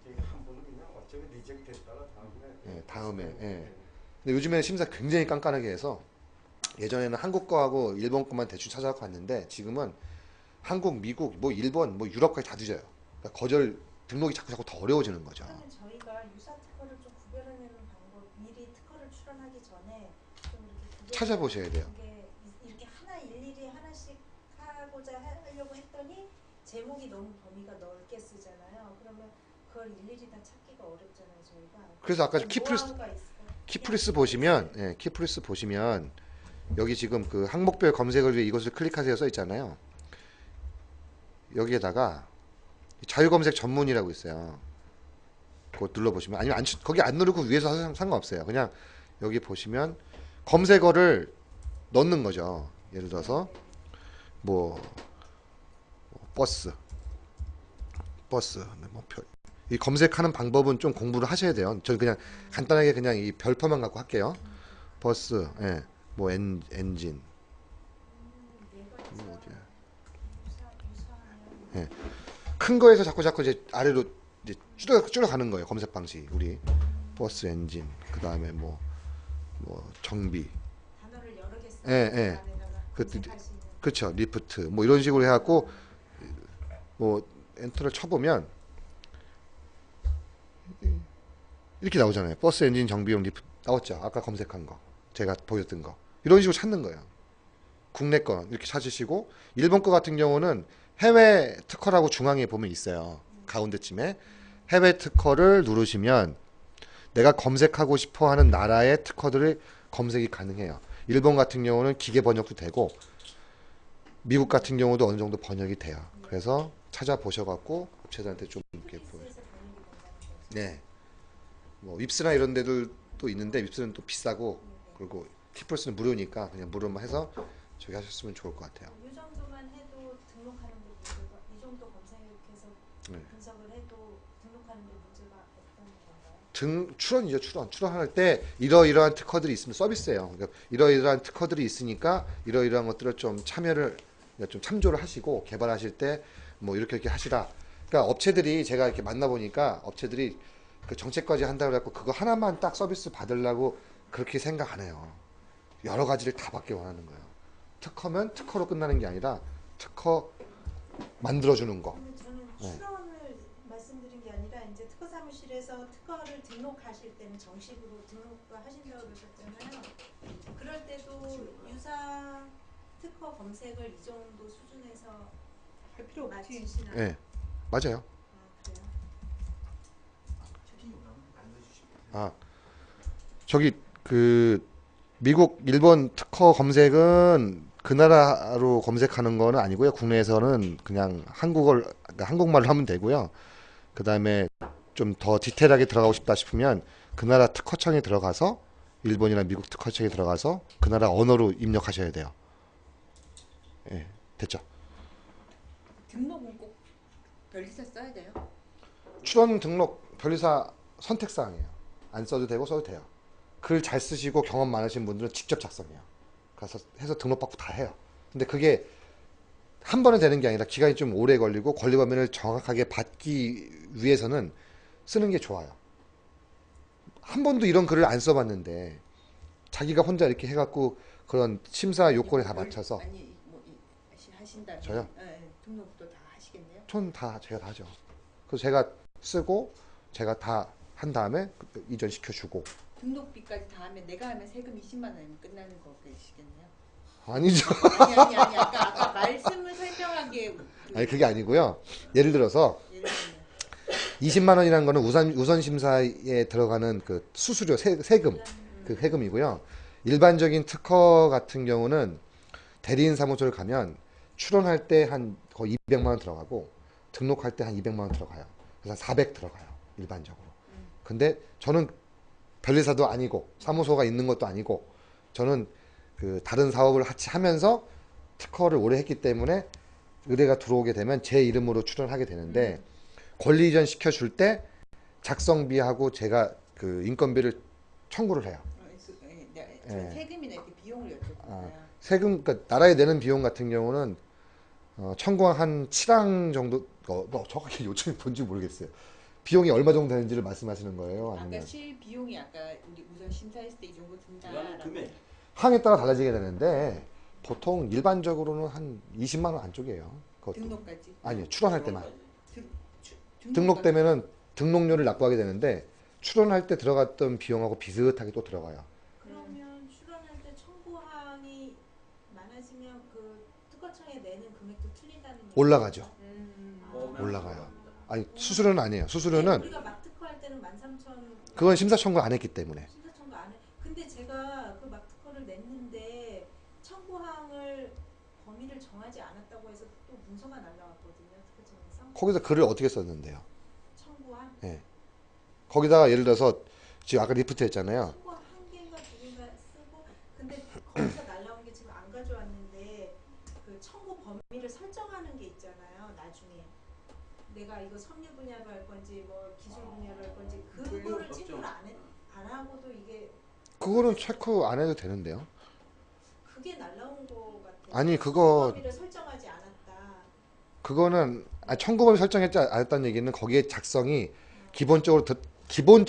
이게 한 번은 그냥 어차피 리젝트 했다가 다음에. 다음에. 예. 근데 요즘에는 심사 굉장히 깐깐하게 해서 예전에는 한국 거하고 일본 거만 대충 찾아갖고 왔는데 지금은 한국, 미국, 뭐 일본, 뭐 유럽까지 다 뒤져요. 그러니까 거절 등록이 자꾸 더 어려워지는 거죠. 그러면 저희가 유사 특허를 좀 구별해내는 방법, 미리 특허를 출원하기 전에 좀 이렇게 구별 찾아보셔야 돼요. 이게 이렇게 하나 일일이 하나씩 하고자 하려고 했더니 제목이 너무 범위가 넓게 쓰잖아요. 그러면 그걸 일일이 다 찾기가 어렵잖아요, 저희가. 그래서 아까 좀 키프리스 노하우가 있어요. 키프리스 보시면, 예, 키프리스 보시면 여기 지금 그 항목별 검색을 위해 이것을 클릭하세요 써 있잖아요. 여기에다가 자유검색 전문이라고 있어요. 그거 눌러보시면 아니면 거기 안 누르고 위에서 하셔도 상관없어요. 그냥 여기 보시면 검색어를 넣는 거죠. 예를 들어서 뭐 버스 이 검색하는 방법은 좀 공부를 하셔야 돼요. 저는 그냥 간단하게 그냥 이 별표만 갖고 할게요. 버스, 예, 뭐 엔진, 얘가 이거 어디야? 유사하면 예. 큰 거에서 자꾸 이제 아래로 이제 줄여가는 거예요. 검색 방식. 우리 버스 엔진, 그 다음에 뭐 정비, 단어를 여러 개 써서 예, 예. 안에다가 그- 검색할 수 있는 그렇죠. 리프트, 뭐 이런 식으로 해갖고 뭐 엔터를 쳐보면 이렇게 나오잖아요. 버스 엔진 정비용 리프트 나왔죠. 아까 검색한 거, 제가 보였던 거 이런 식으로 찾는 거예요. 국내 거 이렇게 찾으시고 일본 거 같은 경우는 해외 특허라고 중앙에 보면 있어요. 가운데쯤에 해외 특허를 누르시면 내가 검색하고 싶어 하는 나라의 특허들이 검색이 가능해요. 일본 같은 경우는 기계 번역도 되고 미국 같은 경우도 어느 정도 번역이 돼요. 그래서 찾아보셔갖고 업체들한테 좀 이렇게 보여. 키프리스에서 번역이 된다는 거죠. 네. 뭐 윕스나 이런 데들도 있는데 윕스는 또 비싸고 그리고 키플스는 무료니까 그냥 무료만 해서 저기 하셨으면 좋을 것 같아요. 이 정도만 해도 등록하는 데 문제가 이 정도 검색해서 네. 분석을 해도 등록하는 데 문제가 없다는 출원이죠, 출원. 출원할 때 이러이러한 특허들이 있으면 서비스예요. 그러니까 이러이러한 특허들이 있으니까 이러이러한 것들을 좀 참여를, 그러니까 좀 참조를 하시고 개발하실 때 뭐 이렇게 하시라. 그러니까 업체들이 제가 이렇게 만나보니까 업체들이 그 정책까지 한다고 해갖고 그거 하나만 딱 서비스 받으려고 그렇게 생각 안 해요. 여러 가지를 다 받기 원하는 거예요. 특허면 특허로 끝나는 게 아니라 특허 만들어주는 거. 근데 저는 네. 출원을 말씀드린 게 아니라 이제 특허 사무실에서 특허를 등록하실 때는 정식으로 등록도 하신다고 그러셨잖아요. 그럴 때도 유사 특허 검색을 이 정도 수준에서 할 필요 없지. 마치시나요? 네, 맞아요. 아, 그래요? 체킹 그럼 알려주시면 아, 저기 그 미국, 일본 특허 검색은 그 나라로 검색하는 거는 아니고요. 국내에서는 그냥 그러니까 한국말로 하면 되고요. 그 다음에 좀 더 디테일하게 들어가고 싶다 싶으면 그 나라 특허청에 들어가서 일본이나 미국 특허청에 들어가서 그 나라 언어로 입력하셔야 돼요. 예, 됐죠. 등록은 꼭 변리사 써야 돼요. 출원 등록 변리사 선택사항이에요. 안 써도 되고 써도 돼요. 글 잘 쓰시고 경험 많으신 분들은 직접 작성해요. 가서 해서 등록받고 다 해요. 근데 그게 한 번에 되는 게 아니라 기간이 좀 오래 걸리고 권리범위를 정확하게 받기 위해서는 쓰는 게 좋아요. 한 번도 이런 글을 안 써봤는데 자기가 혼자 이렇게 해갖고 그런 심사 요건에 다 맞춰서 아니 하신다. 저요? 네, 등록도 다 하시겠네요. 전 다 제가 다 하죠. 그래서 제가 쓰고 제가 다 한 다음에 이전시켜주고. 등록비까지 다 하면 내가 하면 세금 20만 원이면 끝나는 거겠시겠네요. 아니죠. 아니 아까 말씀을 설명하기에 아니 그게 아니고요. 예를 들어서 예를 들면 20만 원이라는 거는 우선 심사에 들어가는 그 수수료 세금 그 세금이고요. 일반적인 특허 같은 경우는 대리인 사무소를 가면 출원할 때 한 거의 200만 원 들어가고 등록할 때 한 200만 원 들어가요. 그래서 400 들어가요. 일반적으로. 근데 저는 변리사도 아니고 사무소가 있는 것도 아니고 저는 그 다른 사업을 같이 하면서 특허를 오래 했기 때문에 의뢰가 들어오게 되면 제 이름으로 출원하게 되는데 권리 이전 시켜줄 때 작성비하고 제가 그 인건비를 청구를 해요. 예. 세금이나 이렇게 비용을 여쭤보잖아요. 세금, 그러니까 나라에 내는 비용 같은 경우는 청구한 한 7항 정도, 뭐 정확히 요청이 뭔지 모르겠어요. 비용이 얼마 정도 되는지를 말씀하시는 거예요? 아까 아니면 실 비용이 아까 우리 우선 심사했을 때 이 정도 든다. 그거는 금액. 항에 따라 달라지게 되는데 보통 일반적으로는 한 20만 원 안쪽이에요. 그것도. 등록까지. 아니요, 출원할 때만. 등록까지. 등록되면은 등록료를 납부하게 되는데 출원할 때 들어갔던 비용하고 비슷하게 또 들어가요. 그러면 출원할 때 청구항이 많아지면 그 특허청에 내는 금액도 틀린다는 얘기죠? 올라가죠. 아. 올라가요. 아니 수수료는 아니에요. 수수료는 우리가 막 특허할 때는 13,000 그건 심사 청구 안 했기 때문에. 심사 청구 안 해. 근데 제가 그 막 특허를 냈는데 청구항을 범위를 정하지 않았다고 해서 또 문서가 날라왔거든요. 특허청에서 거기서 글을 어떻게 썼는데요? 청구항 거기다가 예를 들어서 지금 아까 리프트 했잖아요. 청구항 한 개인가 두 개인가 쓰고 근데 거기서 날라온 게 지금 안 가져왔는데 그 청구 범위를 설정하는 게 있잖아요. 나중에 내가 이거 섬유 분야로 할 건지 뭐 기술 분야로 할 건지 그거를 체크를 안 하고도 이게 그거는 체크 안 해도 되는데요. 그게 날라온 거 같아요. 아니, 그거- 범위를 설정하지 않았다. 그거는 청구범위 설정했지 않았다는 얘기는 거기에 작성이 기본적으로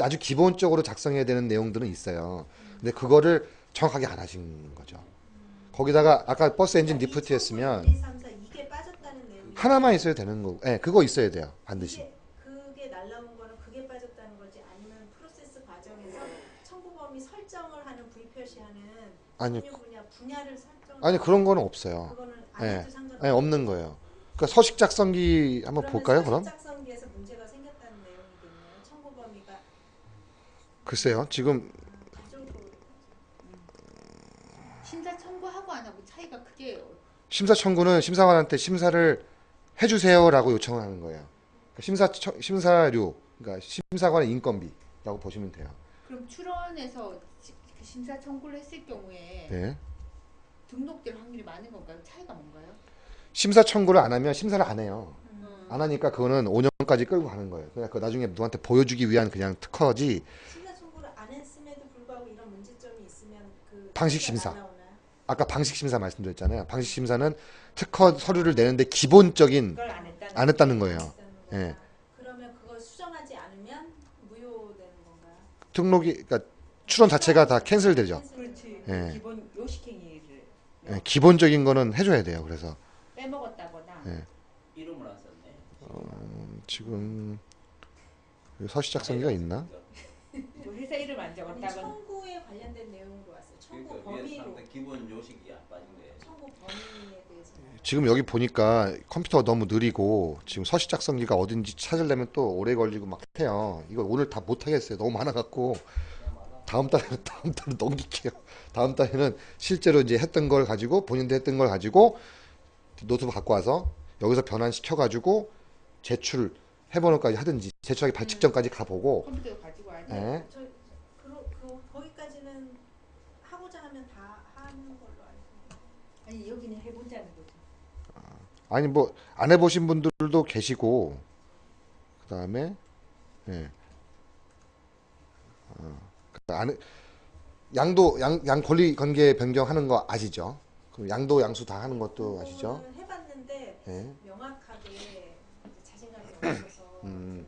아주 기본적으로 작성해야 되는 내용들은 있어요. 근데 그거를 정확하게 안 하신 거죠. 거기다가 아까 버스 엔진 리프트 했으면 1, 2, 3, 4 이게 빠졌다는 내용이 하나만 있어야 되는 거고, 그거 있어야 돼요. 반드시. 그게 날라온 거는 그게 빠졌다는 거지 아니면 프로세스 과정에서 청구 범위 설정을 하는 V 표시하는 아니, 섬유 분야를 설정 아니 그런 거는 없어요. 그거는 안 예. 해도 상관없어요. 없는 거예요. 그러니까 서식 작성기 한번 볼까요, 그럼? 서식 작성기에서 문제가 생겼다는 내용이겠네요. 청구 범위가 글쎄요, 지금 그 정도로 심사 청구하고 안 하고 차이가 크게 심사 청구는 심사관한테 심사를 해주세요라고 요청을 하는 거예요. 그러니까 심사료, 그러니까 심사관의 인건비라고 보시면 돼요. 그럼 출원에서 그 심사 청구를 했을 경우에 네. 등록될 확률이 많은 건가요? 차이가 뭔가요? 심사 청구를 안 하면 심사를 안 해요. 안 하니까 그거는 까지 끌고 가는 거예요. 그냥 그 나중에 누구한테 보여주기 위한 그냥 특허지. 심사청구를 안 했음에도 불구하고 이런 문제점이 있으면 그 방식 특허가 심사. 안 나오나요? 아까 방식 심사 말씀드렸잖아요. 방식 심사는 특허 서류를 내는데 기본적인 그걸 안 안 했다는 거예요. 있다는 거구나. 예. 그러면 그걸 수정하지 않으면 무효되는 건가요? 등록이 그러니까 출원 자체가 다 캔슬되죠. 그렇지. 예. 기본 요식행위를 예, 기본적인 거는 해줘야 돼요. 그래서 빼먹었다거나 예. 이름을 안 썼네. 지금 여기 서시 작성기가 있나? 뭐 회사 이름 안 아니, 적었다거나 청구에 관련된 내용으로 왔어요. 청구 그러니까 위에 범위로. 상당 기본 요식이 안 빠진 거예요. 청구 범위에 대해서. 지금 여기 보니까 컴퓨터가 너무 느리고 지금 서시 작성기가 어딘지 찾으려면 또 오래 걸리고 막 해요. 이거 오늘 다 못 하겠어요. 너무 많아갖고 다음 달에는 넘길게요. 다음 달에는 실제로 이제 했던 걸 가지고 본인도 했던 걸 가지고 노트북 갖고 와서 여기서 변환시켜가지고 제출 해번호까지 하든지 제출하기 발칙전까지 가보고 컴퓨터 가지고 와야 돼. 예. 거기까지는 하고자 하면 다 하는 걸로 알고 있는데. 아니 여기는 해보자는 거죠. 아니 뭐 안 해보신 분들도 계시고 그 다음에 예. 안 양 권리 관계 변경하는 거 아시죠? 그 양도 양수 다 하는 것도 아시죠? 그거는 해봤는데 예. 명확하게 이제 자신감이 없어서 오늘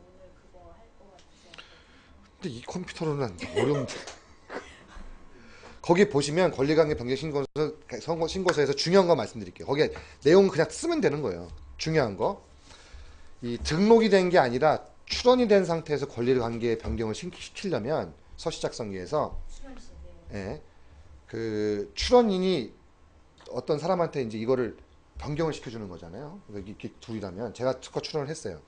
그거 할 것 같아서. 근데 이 컴퓨터로는 어려운데. 거기 보시면 권리관계 변경 신고서에서 중요한 거 말씀드릴게요. 거기에 내용 그냥 쓰면 되는 거예요. 중요한 거. 이 등록이 된 게 아니라 출원이 된 상태에서 권리관계 변경을 시키려면 서시 작성기에서 수련시인데. 예, 그 출원인이 어떤 사람한테 이제 이거를 변경을 시켜주는 거잖아요. 그러니까 이렇게 둘이라면 제가 특허 출원을 했어요.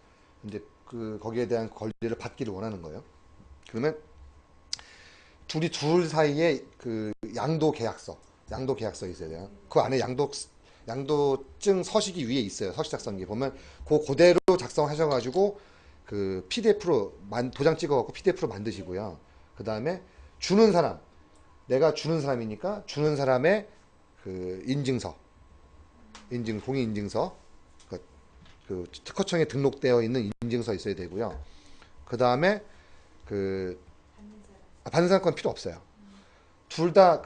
이제 그 거기에 대한 권리를 받기를 원하는 거예요. 그러면 둘 사이에 그 양도 계약서 있어야 돼요. 그 안에 양도증 서식이 위에 있어요. 서식 작성기 보면 그대로 작성하셔가지고 그 PDF로 도장 찍어갖고 PDF로 만드시고요. 그 다음에 주는 사람, 내가 주는 사람이니까 주는 사람의 그 공인 인증서, 그 특허청에 등록되어 있는 인증서 있어야 되고요. 그 다음에 그 받는 사람 건 필요 없어요. 둘 다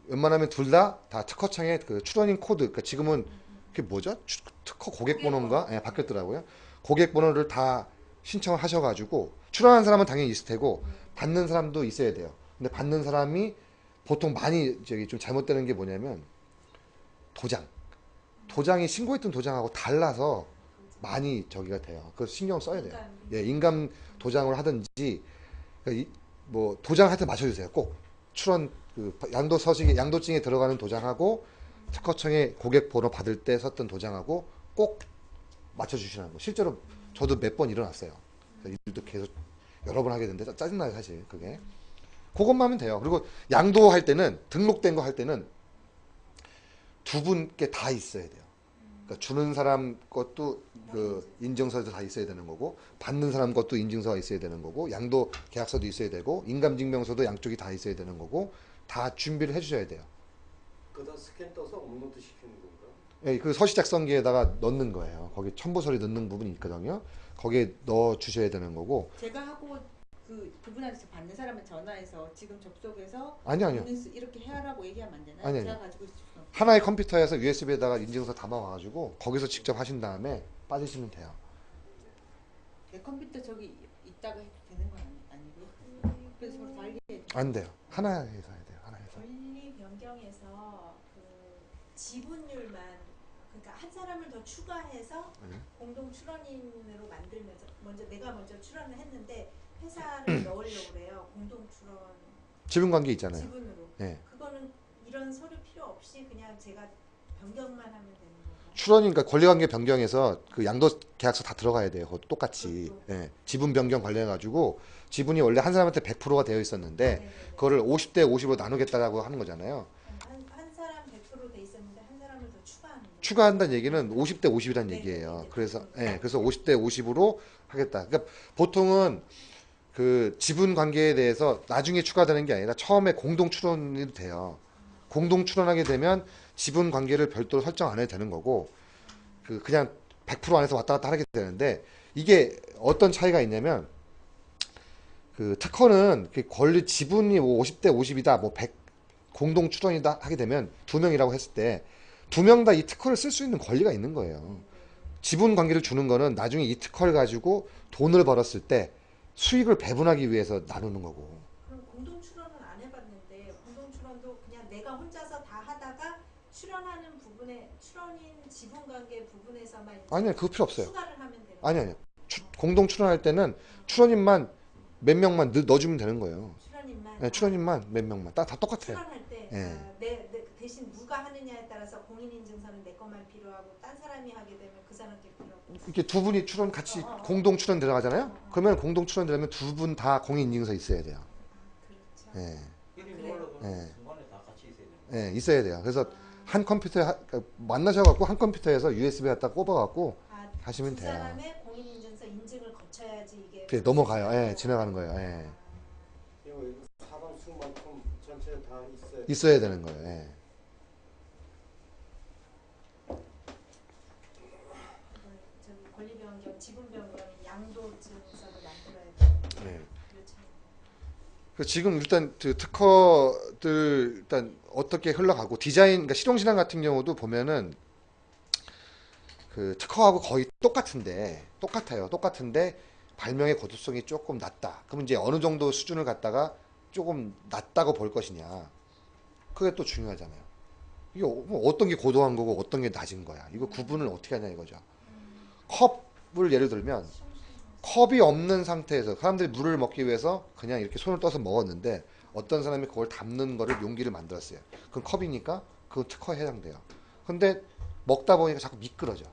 웬만하면 둘 다 특허청의 그 출원인 코드, 그러니까 지금은 그게 뭐죠? 특허 고객번호인가? 예, 바뀌었더라고요. 고객번호를 다 신청을 하셔가지고 출원한 사람은 당연히 있을 테고 받는 사람도 있어야 돼요. 근데 받는 사람이 보통 많이 좀 잘못되는 게 뭐냐면 도장이 신고했던 도장하고 달라서 많이 저기가 돼요. 그래서 신경 써야 돼요. 예, 인감 도장을 하든지 그러니까 뭐 도장 하여튼 맞춰주세요. 꼭 출원 그 양도 서식에 양도증에 들어가는 도장하고 특허청에 고객번호 받을 때 썼던 도장하고 꼭 맞춰주시라는 거. 실제로 저도 몇 번 일어났어요. 일도 계속 여러 번 하게 되는데 짜증나요 사실 그게. 그것만 하면 돼요. 그리고 양도할 때는 등록된 거 할 때는 두 분께 다 있어야 돼요. 그러니까 주는 사람 것도 그 인증서도 다 있어야 되는 거고 받는 사람 것도 인증서가 있어야 되는 거고 양도 계약서도 있어야 되고 인감증명서도 양쪽이 다 있어야 되는 거고 다 준비를 해주셔야 돼요. 그다 스캔 떠서 업로드 시키는 건가? 예, 그 서시 작성기에다가 넣는 거예요. 거기 첨부서류 넣는 부분이 있거든요. 거기에 넣어 주셔야 되는 거고. 제가 하고 그분한테 받는 사람은 전화해서 지금 접속해서 아니요. 이렇게 해라고 얘기하면 안 되나요? 아니요. 제가 가지고 있을 수는 없어요. 하나의 컴퓨터에서 USB에다가 인증서 담아와가지고 거기서 직접 하신 다음에 빠지시면 돼요. 내 컴퓨터 저기 있다가 해도 되는 건 아니고요. 그래서 서로 달리 해야 돼. 안 돼요. 하나에서 해야 돼요. 하나에서. 권리 변경에서 그 지분율만 그러니까 한 사람을 더 추가해서 공동 출원인으로 만들면서 내가 먼저 출원을 했는데 회사를 넣으려고 그래요. 공동 출원 지분관계 있잖아요. 지분으로. 네. 그거는 이런 서류 필요 없이 그냥 제가 변경만 하면 되는 건가요? 출원이니까 권리관계 변경해서 그 양도 계약서 다 들어가야 돼요. 그것도 똑같이. 예. 지분 변경 관련해가지고 지분이 원래 한 사람한테 100%가 되어 있었는데 네네네. 그거를 50대 50으로 나누겠다라고 하는 거잖아요. 한 사람 100% 돼 있었는데 한 사람을 더 추가하는 거예요. 추가한다는 얘기는 50대 50이라는 네, 얘기예요. 네, 그래서 네. 그래서 50대 50으로 하겠다. 그러니까 보통은 그 지분 관계에 대해서 나중에 추가되는 게 아니라 처음에 공동 출원이 돼요. 공동 출원하게 되면 지분 관계를 별도로 설정 안 해도 되는 거고 그냥 100% 안에서 왔다 갔다 하게 되는데 이게 어떤 차이가 있냐면 그 특허는 그 권리 지분이 뭐 50대 50이다 뭐 100 공동 출원이다 하게 되면 두 명이라고 했을 때 두 명 다 이 특허를 쓸 수 있는 권리가 있는 거예요. 지분 관계를 주는 거는 나중에 이 특허를 가지고 돈을 벌었을 때 수익을 배분하기 위해서 나누는 거고. 그럼 공동 출원은 안 해봤는데 공동 출원도 그냥 내가 혼자서 다 하다가 출원하는 부분에 출원인 지분 관계 부분에서만 이제 아니요, 그거 필요 없어요. 추가를 하면 되는 거예요. 아니요. 공동 출원할 때는 출원인만 몇 명만 넣어주면 되는 거예요. 출원인만. 네, 출원인만 몇 명만 다 똑같아요. 출원할 때 예. 내 대신 누가 하느냐에 따라서 공인인증서는 내 것만 필요하고 딴 사람이 하게 되면 그 사람께 필요하고. 이렇게 두 분이 출원 같이 공동 출원 들어가잖아요. 그러면 공동 출원 들어가면 두 분 다 공인인증서 있어야 돼요. 그렇죠. 예. 이름이 그래. 올라가는 예. 순간에 다 같이 있어야 되는 예, 있어야 돼요. 그래서 한 컴퓨터에 그러니까 만나셔갖고 한 컴퓨터에서 USB 갖다 꼽아갖고 하시면 두 돼요. 사람의 공인인증서 인증을 거쳐야지 이게 그게 넘어가요. 예, 지나가는 거예요. 예. 이거 사람 수만큼 전체 다 있어야 있어야 되는 거예요. 예. 저기 권리변경, 지분변경, 양도증서를 만들어야 돼. 예. 그렇죠. 그 지금 일단 그 특허들 일단 어떻게 흘러가고 디자인, 그러니까 실용신앙 같은 경우도 보면은 그 특허하고 거의 똑같아요. 똑같은데 발명의 고도성이 조금 낮다. 그럼 이제 어느 정도 수준을 갖다가 조금 낮다고 볼 것이냐. 그게 또 중요하잖아요. 이게 어떤 게 고도한 거고 어떤 게 낮은 거야. 이거 구분을 어떻게 하냐 이거죠. 컵을 예를 들면 컵이 없는 상태에서 사람들이 물을 먹기 위해서 그냥 이렇게 손을 떠서 먹었는데 어떤 사람이 그걸 담는 거를 용기를 만들었어요. 그럼 컵이니까 그건 특허에 해당돼요. 근데 먹다 보니까 자꾸 미끄러져.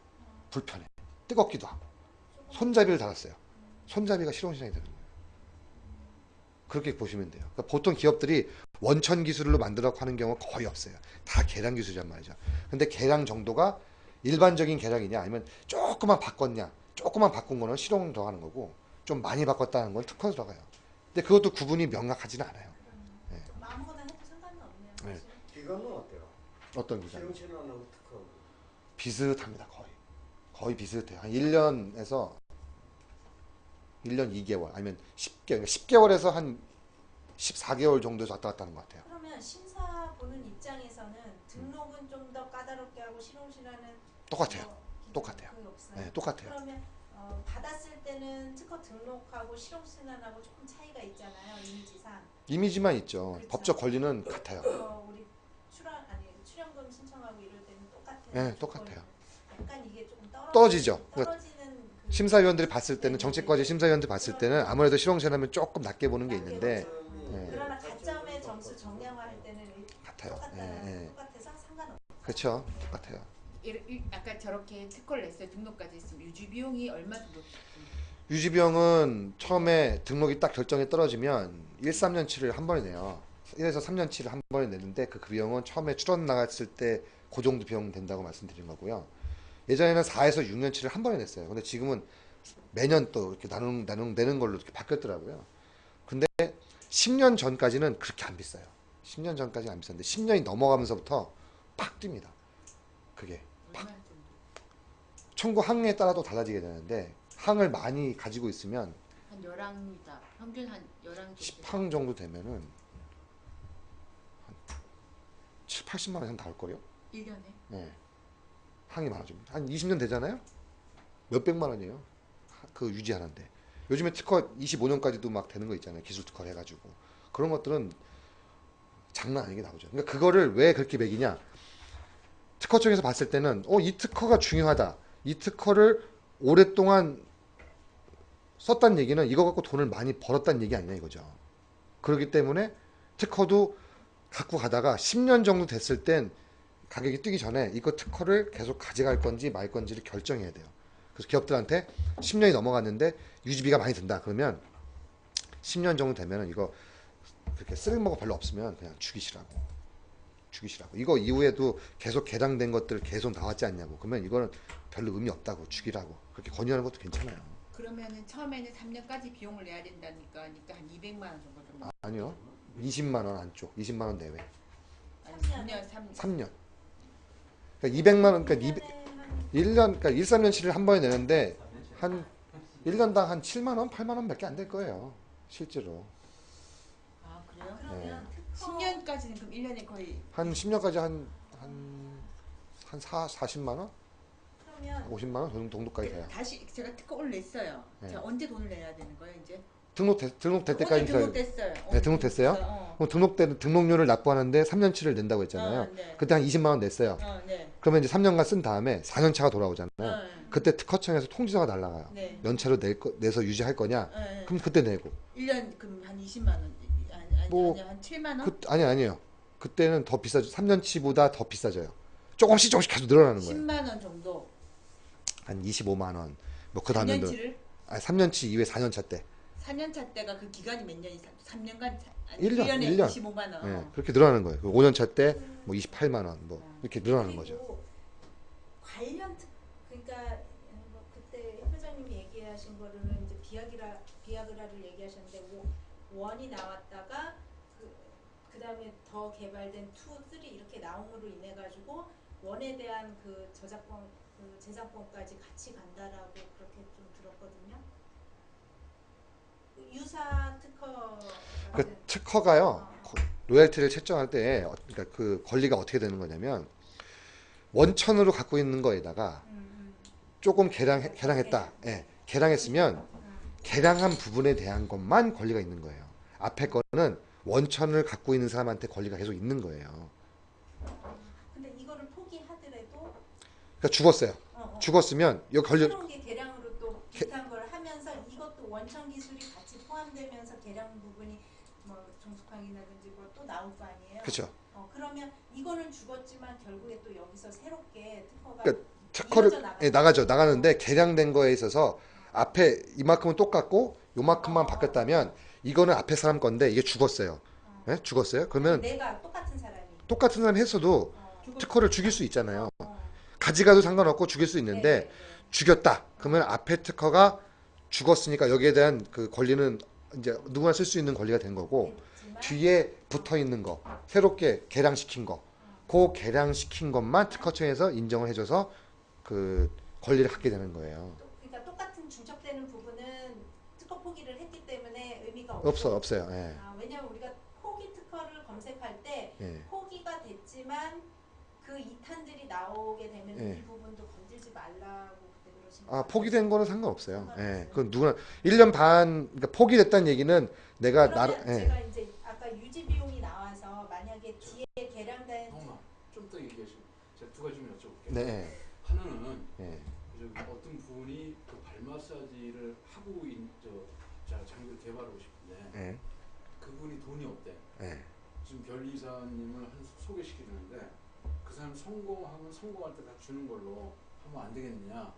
불편해. 뜨겁기도 하고. 손잡이를 달았어요. 손잡이가 실용신앙이 되는 거예요. 그렇게 보시면 돼요. 그러니까 보통 기업들이 원천 기술로 만들어서 하는 경우가 거의 없어요. 다 계량 기술이란 말이죠. 근데 계량 정도가 일반적인 계량이냐 아니면 조금만 바꿨냐. 조금만 바꾼 거는 실용 들어가는 거고 좀 많이 바꿨다는 건 특허 들어가요. 근데 그것도 구분이 명확하지는 않아요. 좀 아무거나 해도 상관은 없네요. 네. 사실. 기간은 어때요? 어떤 기간? 실용신앙하고 특허. 비슷합니다. 거의 비슷해요. 한 1년에서 1년 2개월 아니면 10개월, 10개월에서 한 14개월 정도에서 왔다 갔다 하는 것 같아요. 그러면 심사 보는 입장에서는 등록은 좀 더 까다롭게 하고 실용신안은 똑같아요. 뭐 기존 똑같아요. 그게 없어요. 네, 똑같아요. 그러면 받았을 때는 특허 등록하고 실용신안하고 조금 차이가 있잖아요. 이미지상. 이미지만 있죠. 그렇죠. 법적 권리는 같아요. 우리 출연금 신청하고 이럴 때는 똑같아요. 네, 똑같아요. 약간 이게 조금 떨어지죠. 떨어지는 그 심사위원들이 봤을 때는 정책과제 심사위원들이 봤을 때는 그렇죠. 아무래도 실용신하면 조금 낮게 보는 게 있는데 네. 그러나 가점의 점수 정량화할 때는 같아요. 똑같아서 상관없어요. 그렇죠. 똑같아요. 아까 저렇게 특허를 냈어요. 등록까지 했으면 유지 비용이 얼마 정도? 유지비용은 처음에 등록이 딱 결정이 떨어지면 1, 3년치를 한 번에 내요. 1에서 3년치를 한 번에 내는데 그 비용은 처음에 출원 나갔을 때 그 정도 비용 된다고 말씀드린 거고요. 예전에는 4에서 6년치를 한 번에 냈어요. 근데 지금은 매년 또 이렇게 내는 걸로 이렇게 바뀌었더라고요. 근데 10년 전까지는 그렇게 안 비싸요. 10년 전까지는 안 비싼데 10년이 넘어가면서부터 팍 뜁니다. 그게 얼마 정도? 청구 항에 따라도 달라지게 되는데 항을 많이 가지고 있으면 한 11이다. 평균 한 11 정도. 10항 정도 되면은 한 7, 80만 원 이상 나올 거요. 1년에? 네. 항이 많아집니다. 한 20년 되잖아요. 몇 백만 원이에요. 그 유지하는데. 요즘에 특허 25년까지도 막 되는 거 있잖아요. 기술 특허 해가지고. 그런 것들은 장난 아니게 나오죠. 그러니까 그거를 왜 그렇게 매기냐. 특허 쪽에서 봤을 때는 이 특허가 중요하다. 이 특허를 오랫동안 썼다는 얘기는 이거 갖고 돈을 많이 벌었다는 얘기 아니냐 이거죠. 그렇기 때문에 특허도 갖고 가다가 10년 정도 됐을 땐 가격이 뛰기 전에 이거 특허를 계속 가져갈 건지 말 건지를 결정해야 돼요. 그래서 기업들한테 10년이 넘어갔는데 유지비가 많이 든다. 그러면 10년 정도 되면은 이거 그렇게 쓸모가 별로 없으면 그냥 죽이시라고. 이거 이후에도 계속 개량된 것들 계속 나왔지 않냐고. 그러면 이거는 별로 의미 없다고 죽이라고. 그렇게 권유하는 것도 괜찮아요. 그러면은 처음에는 3년까지 비용을 내야 된다니까 그러니까 한 200만 원 정도 좀 아니요. 20만 원 안쪽. 20만 원 내외. 아니 3년 3년. 그러니까 200만 원, 그러니까 1년에 한 1년, 그러니까 1, 3년치를 한 번에 내는데 한 1년당 한 7만 원, 8만 원밖에 안 될 거예요. 실제로. 아 그래요? 그러면 특허 10년까지는 그럼 1년에 거의 한 10년까지 한 40만 원? 그러면 50만 원 정도까지 돼요. 다시 제가 특허를 냈어요. 네. 제가 언제 돈을 내야 되는 거예요 이제? 등록될 때까지 오늘 등록됐어요. 네, 등록됐어요? 그럼 등록된 등록료를 납부하는데 3년치를 낸다고 했잖아요. 네. 그때 한 20만 원 냈어요. 네. 그러면 이제 3년간 쓴 다음에 4년차가 돌아오잖아요. 네. 그때 특허청에서 통지서가 날라가요. 네. 연체로 내서 유지할 거냐? 네. 그럼 그때 내고. 1년 그럼 한 20만 원. 뭐, 아니 한 7만 원? 아니에요. 그때는 더 비싸죠. 3년치보다 더 비싸져요. 조금씩 계속 늘어나는 거예요. 10만 원 정도. 한 25만 원. 뭐 그 다음에 3년치를 3년치 이후에 4년차 때. 4년차 때가 그 기간이 몇 년이 3년간 1년, 1년에 1년. 25만 원. 예, 그렇게 늘어나는 거예요. 5년차 때 뭐 28만 원, 뭐 이렇게 늘어나는 거죠. 그리고 관련 그러니까 뭐 그때 해 부장님이 얘기하신 거로는 이제 비아그라를 얘기하셨는데 원이 나왔다가 그다음에 더 개발된 2, 3 이렇게 나옴으로 인해 가지고 원에 대한 그 저작권 그 재산권까지 같이 간다라고 그렇게 좀 들었거든요. 유사 특허 그 특허가요. 로열티를 책정할 때 그러니까 그 권리가 어떻게 되는 거냐면 원천으로 갖고 있는 거에다가 조금 개량했다. 예. 개량했으면 개량한 부분에 대한 것만 권리가 있는 거예요. 앞에 거는 원천을 갖고 있는 사람한테 권리가 계속 있는 거예요. 근데 이거를 포기하더라도 그러니까 죽었어요. 죽었으면 이 권리 새로운 게 개량으로 또 비슷한 걸 하면서 이것도 원천 기술이 같이 포함되면서 개량 부분이 뭐 정숙항이라든지 뭐 또 나올 거 아니에요. 그렇죠. 그러면 이거는 죽었지만 결국에 또 여기서 새롭게 특허가 그러니까 특허를 이어져 나가죠. 예, 나가는데 개량된 거에 있어서 앞에 이만큼은 똑같고 요만큼만 바뀌었다면 이거는 앞에 사람 건데 이게 죽었어요. 예? 죽었어요? 그러면 내가 똑같은 사람이 똑같은 사람이 했어도 죽었- 특허를 죽일 수 있잖아요. 어. 가져가도 상관없고 죽일 수 있는데 네. 죽였다. 그러면 앞에 특허가 죽었으니까 여기에 대한 그 권리는 이제 누구나 쓸 수 있는 권리가 된 거고 됐지만 뒤에 붙어 있는 거 새롭게 개량시킨 거 그 개량시킨 것만 특허청에서 인정을 해줘서 그 권리를 갖게 되는 거예요. 그러니까 똑같은 중첩되는 부분은 특허 포기를 했기 때문에 의미가 없어요. 예. 왜냐하면 우리가 포기 특허를 검색할 때 예. 포기가 됐지만 그 2탄들이 나오게 되면 예. 이 부분도 건들지 말라고 그때 그러신 아 거예요. 포기된 거는 상관없어요. 예. 상관없어요. 그건 누구나 1년 반 그러니까 포기됐다는 얘기는 내가 그러면 예. 제가 이제 아까 유지 비용이 나와서 만약에 뒤에 개량된 잠깐만 좀 더 얘기하시고 제가 두 가지 좀 여쭤볼게요. 네. 하나는 예. 저기 어떤 분이 그 발 마사지를 하고 장비를 개발하고 싶은데 예. 그분이 돈이 없대. 예. 지금 변리사님을 소개시키는데 그 사람 성공하면 성공할 때 다 주는 걸로 하면 안 되겠느냐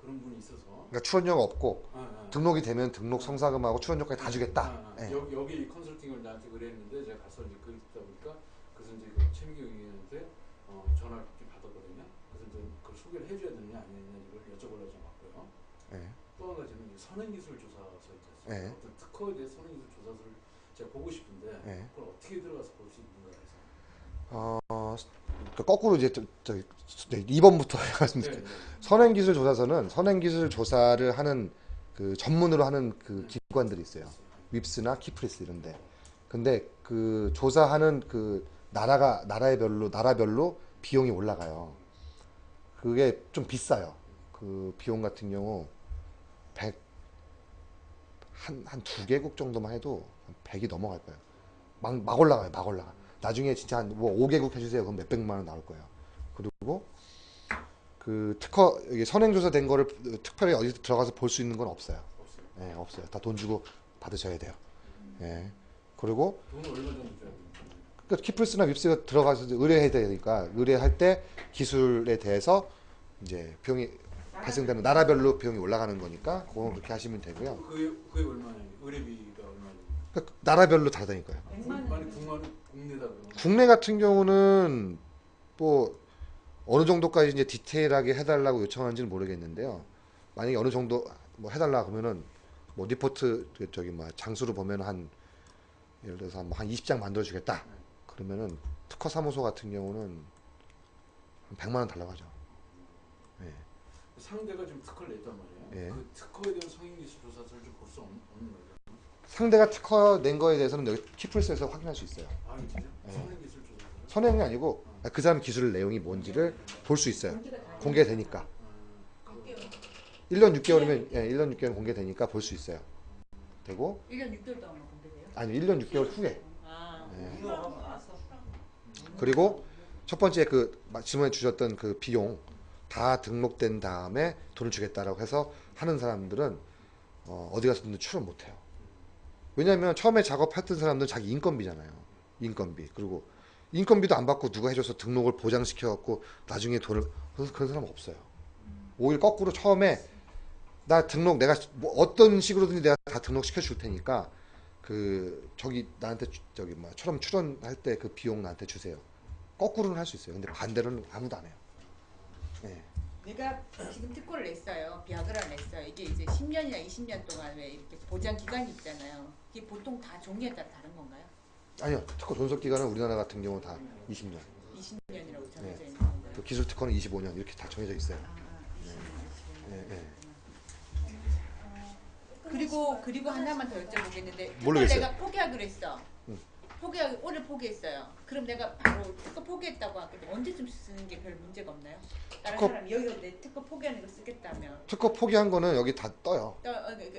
그런 분이 있어서 그러니까 출연료가 없고 아. 등록이 되면 등록 성사금하고 출연료까지 다 주겠다. 예. 여기 컨설팅을 나한테 그랬는데 제가 가서 이제 그러다 보니까 그래서 이제 그 최민경 의원한테 전화를 받았거든요. 그래서 이제 그걸 소개를 해줘야 되느냐 아니냐 이걸 여쭤보려고 좀 왔고요. 예. 또 한 가지는 선행기술조사서 있지 않습니까? 예. 어떤 특허에 대해 선행기술조사서를 제가 보고 싶은데 예. 그걸 어떻게 들어가서 볼 수 있는가 해서. 그러니까 거꾸로 이제 2번부터 말씀드릴게요. 선행기술조사서는 선행기술조사를 하는 그 전문으로 하는 그 기관들이 있어요. 윕스나 키프리스 이런데. 근데 그 조사하는 그 나라별로 비용이 올라가요. 그게 좀 비싸요. 그 비용 같은 경우 한 2개국 정도만 해도 100이 넘어갈 거예요. 막 올라가요. 막 올라가. 나중에 진짜 한 뭐 5개국 해주세요. 그럼 몇백만 원 나올 거예요. 그리고 그 특허 여기 선행조사 된 거를 특별히 어디 들어가서 볼 수 있는 건 없어요. 예, 없어요. 다 돈 주고 받으셔야 돼요. 예. 그리고 돈을 얼마 정도 줘야 됩니까? 그 키플스나 윕스가 들어가서 이제 의뢰해야 되니까 의뢰할 때 기술에 대해서 이제 비용이 발생되는 나라별로 비용이 올라가는 거니까 그건 그렇게 하시면 되고요. 그게 얼마예요? 의뢰비가 얼마예요? 그러니까 나라별로 다르다니까요. 100만 원. 만약 국내다 그러면 국내 같은 경우는 뭐 어느 정도까지 이제 디테일하게 해달라고 요청하는지는 모르겠는데요. 만약에 어느 정도 뭐 해달라 그러면은 뭐 리포트 저기 뭐 장수로 보면 한 예를 들어서 한 20장 만들어주겠다. 그러면은 특허 사무소 같은 경우는 한 100만 원 달라고 하죠. 예. 상대가 지금 특허를 냈단 말이에요. 예. 그 특허에 대한 성인기술 조사서를 좀 볼 수 없는 거예요. 상대가 특허 낸 거에 대해서는 여기 키플스에서 확인할 수 있어요. 아, 진짜? 예. 성인기술 조사서. 선행이 아니고 그 사람 기술 내용이 뭔지를 볼 수 있어요. 공개되니까. 1년 6개월이면 1년 6개월 공개되니까 볼 수 있어요. 되고 1년 6개월 동안 공개돼요? 아니 1년 6개월 후에. 아. 예. 운영하고 나서 그리고 첫 번째 그 질문해 주셨던 그 비용 다 등록된 다음에 돈을 주겠다라고 해서 하는 사람들은 어디 가서든 출연 못 해요. 왜냐하면 처음에 작업했던 사람들은 자기 인건비잖아요. 인건비. 그리고 인건비도 안 받고 누가 해줘서 등록을 보장시켜 갖고 나중에 돈을 그런 사람 없어요. 오히려 거꾸로 처음에 나 등록 내가 뭐 어떤 식으로든지 내가 다 등록시켜 줄 테니까 그 저기 나한테 저기 뭐 처럼 출연할 때 그 비용 나한테 주세요. 거꾸로는 할 수 있어요. 근데 반대로는 아무도 안 해요. 네. 내가 지금 특허를 냈어요. 비아그라를 냈어요. 이게 이제 10년이나 20년 동안 왜 이렇게 보장 기간이 있잖아요. 이게 보통 다 종류에 따라 다른 건가요? 아니요. 특허 존속 기간은 우리나라 같은 경우 다 20년. 20년이라고 정해져 네. 있는 건가요? 그 기술 특허는 25년 이렇게 다 정해져 있어요. 20년. 네, 네. 그리고 하나만 더 여쭤보겠는데 특허를 모르겠어요. 내가 포기하기로 했어. 오늘 포기했어요. 그럼 내가 바로 특허 포기했다고 하거든. 언제쯤 쓰는 게 별 문제가 없나요? 다른 특허- 사람이 여기서 내 특허 포기하는 거 쓰겠다면 특허 포기한 거는 여기 다 떠요.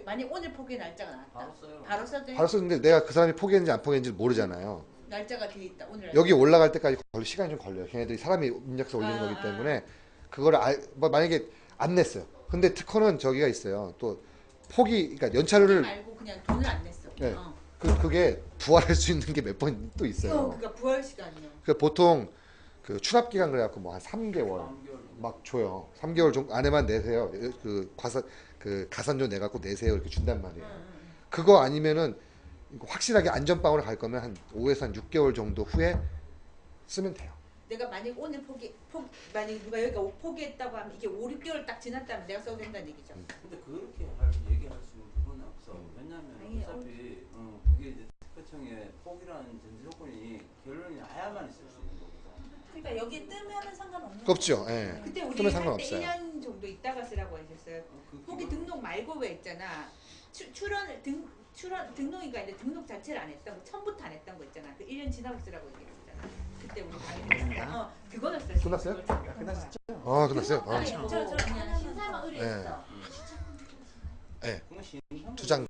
만약 오늘 포기 날짜가 나왔다. 바로 써요. 바로 써도 해? 바로 썼는데 내가 그 사람이 포기했는지 안 포기했는지 모르잖아요. 날짜가 뒤에 있다. 오늘 여기 올라갈 때까지 시간이 좀 걸려요. 걔네들이 사람이 입력해서 올리는 아, 거기 때문에 그거를 뭐 만약에 안 냈어요. 근데 특허는 저기가 있어요. 또 포기, 그러니까 연차료를 말고 그냥 돈을 안 냈어. 네. 그게 부활할 수 있는 게 몇 번 또 있어요. 그러니까 부활 시간이요. 그 보통 그 출납 기간 그래갖고 뭐 한 3개월 막 줘요. 3개월 정도 안에만 내세요. 그 가산료 내갖고 내세요 이렇게 준단 말이에요. 그거 아니면은 확실하게 안전빵으로 갈 거면 한 5에서 한 6개월 정도 후에 쓰면 돼요. 내가 만약 오늘 만약 누가 여기가 포기했다고 하면 이게 5, 6개월 딱 지났다면 내가 써도 된다는 얘기죠. 근데 그렇게 얘기할 수 있는 부분은 없어. 왜냐하면 아니, 어차피 그게 이제 특허청의 포기라는 전제 조건이 결론이 나야만 있을 수 있는 거거든. 그러니까 여기 뜨면은 상관없는 없죠. 예. 그때 우리 쓰면 할 때 상관없어요. 1년 정도 있다가 쓰라고 하셨어요. 포기 등록 말고 왜 있잖아. 등록이가 있는데 등록 자체를 안 했던 거, 처음부터 안 했던 거 있잖아. 그 1년 지나고 쓰라고 얘기했잖아. 그때 우리 강의했잖아. 그거는 쓸 수 있어. 끝났어요? 끝났었죠. 아, 끝났어요? 아, 아니, 저 그냥 하나만 신사만 의뢰했어. 예. 그건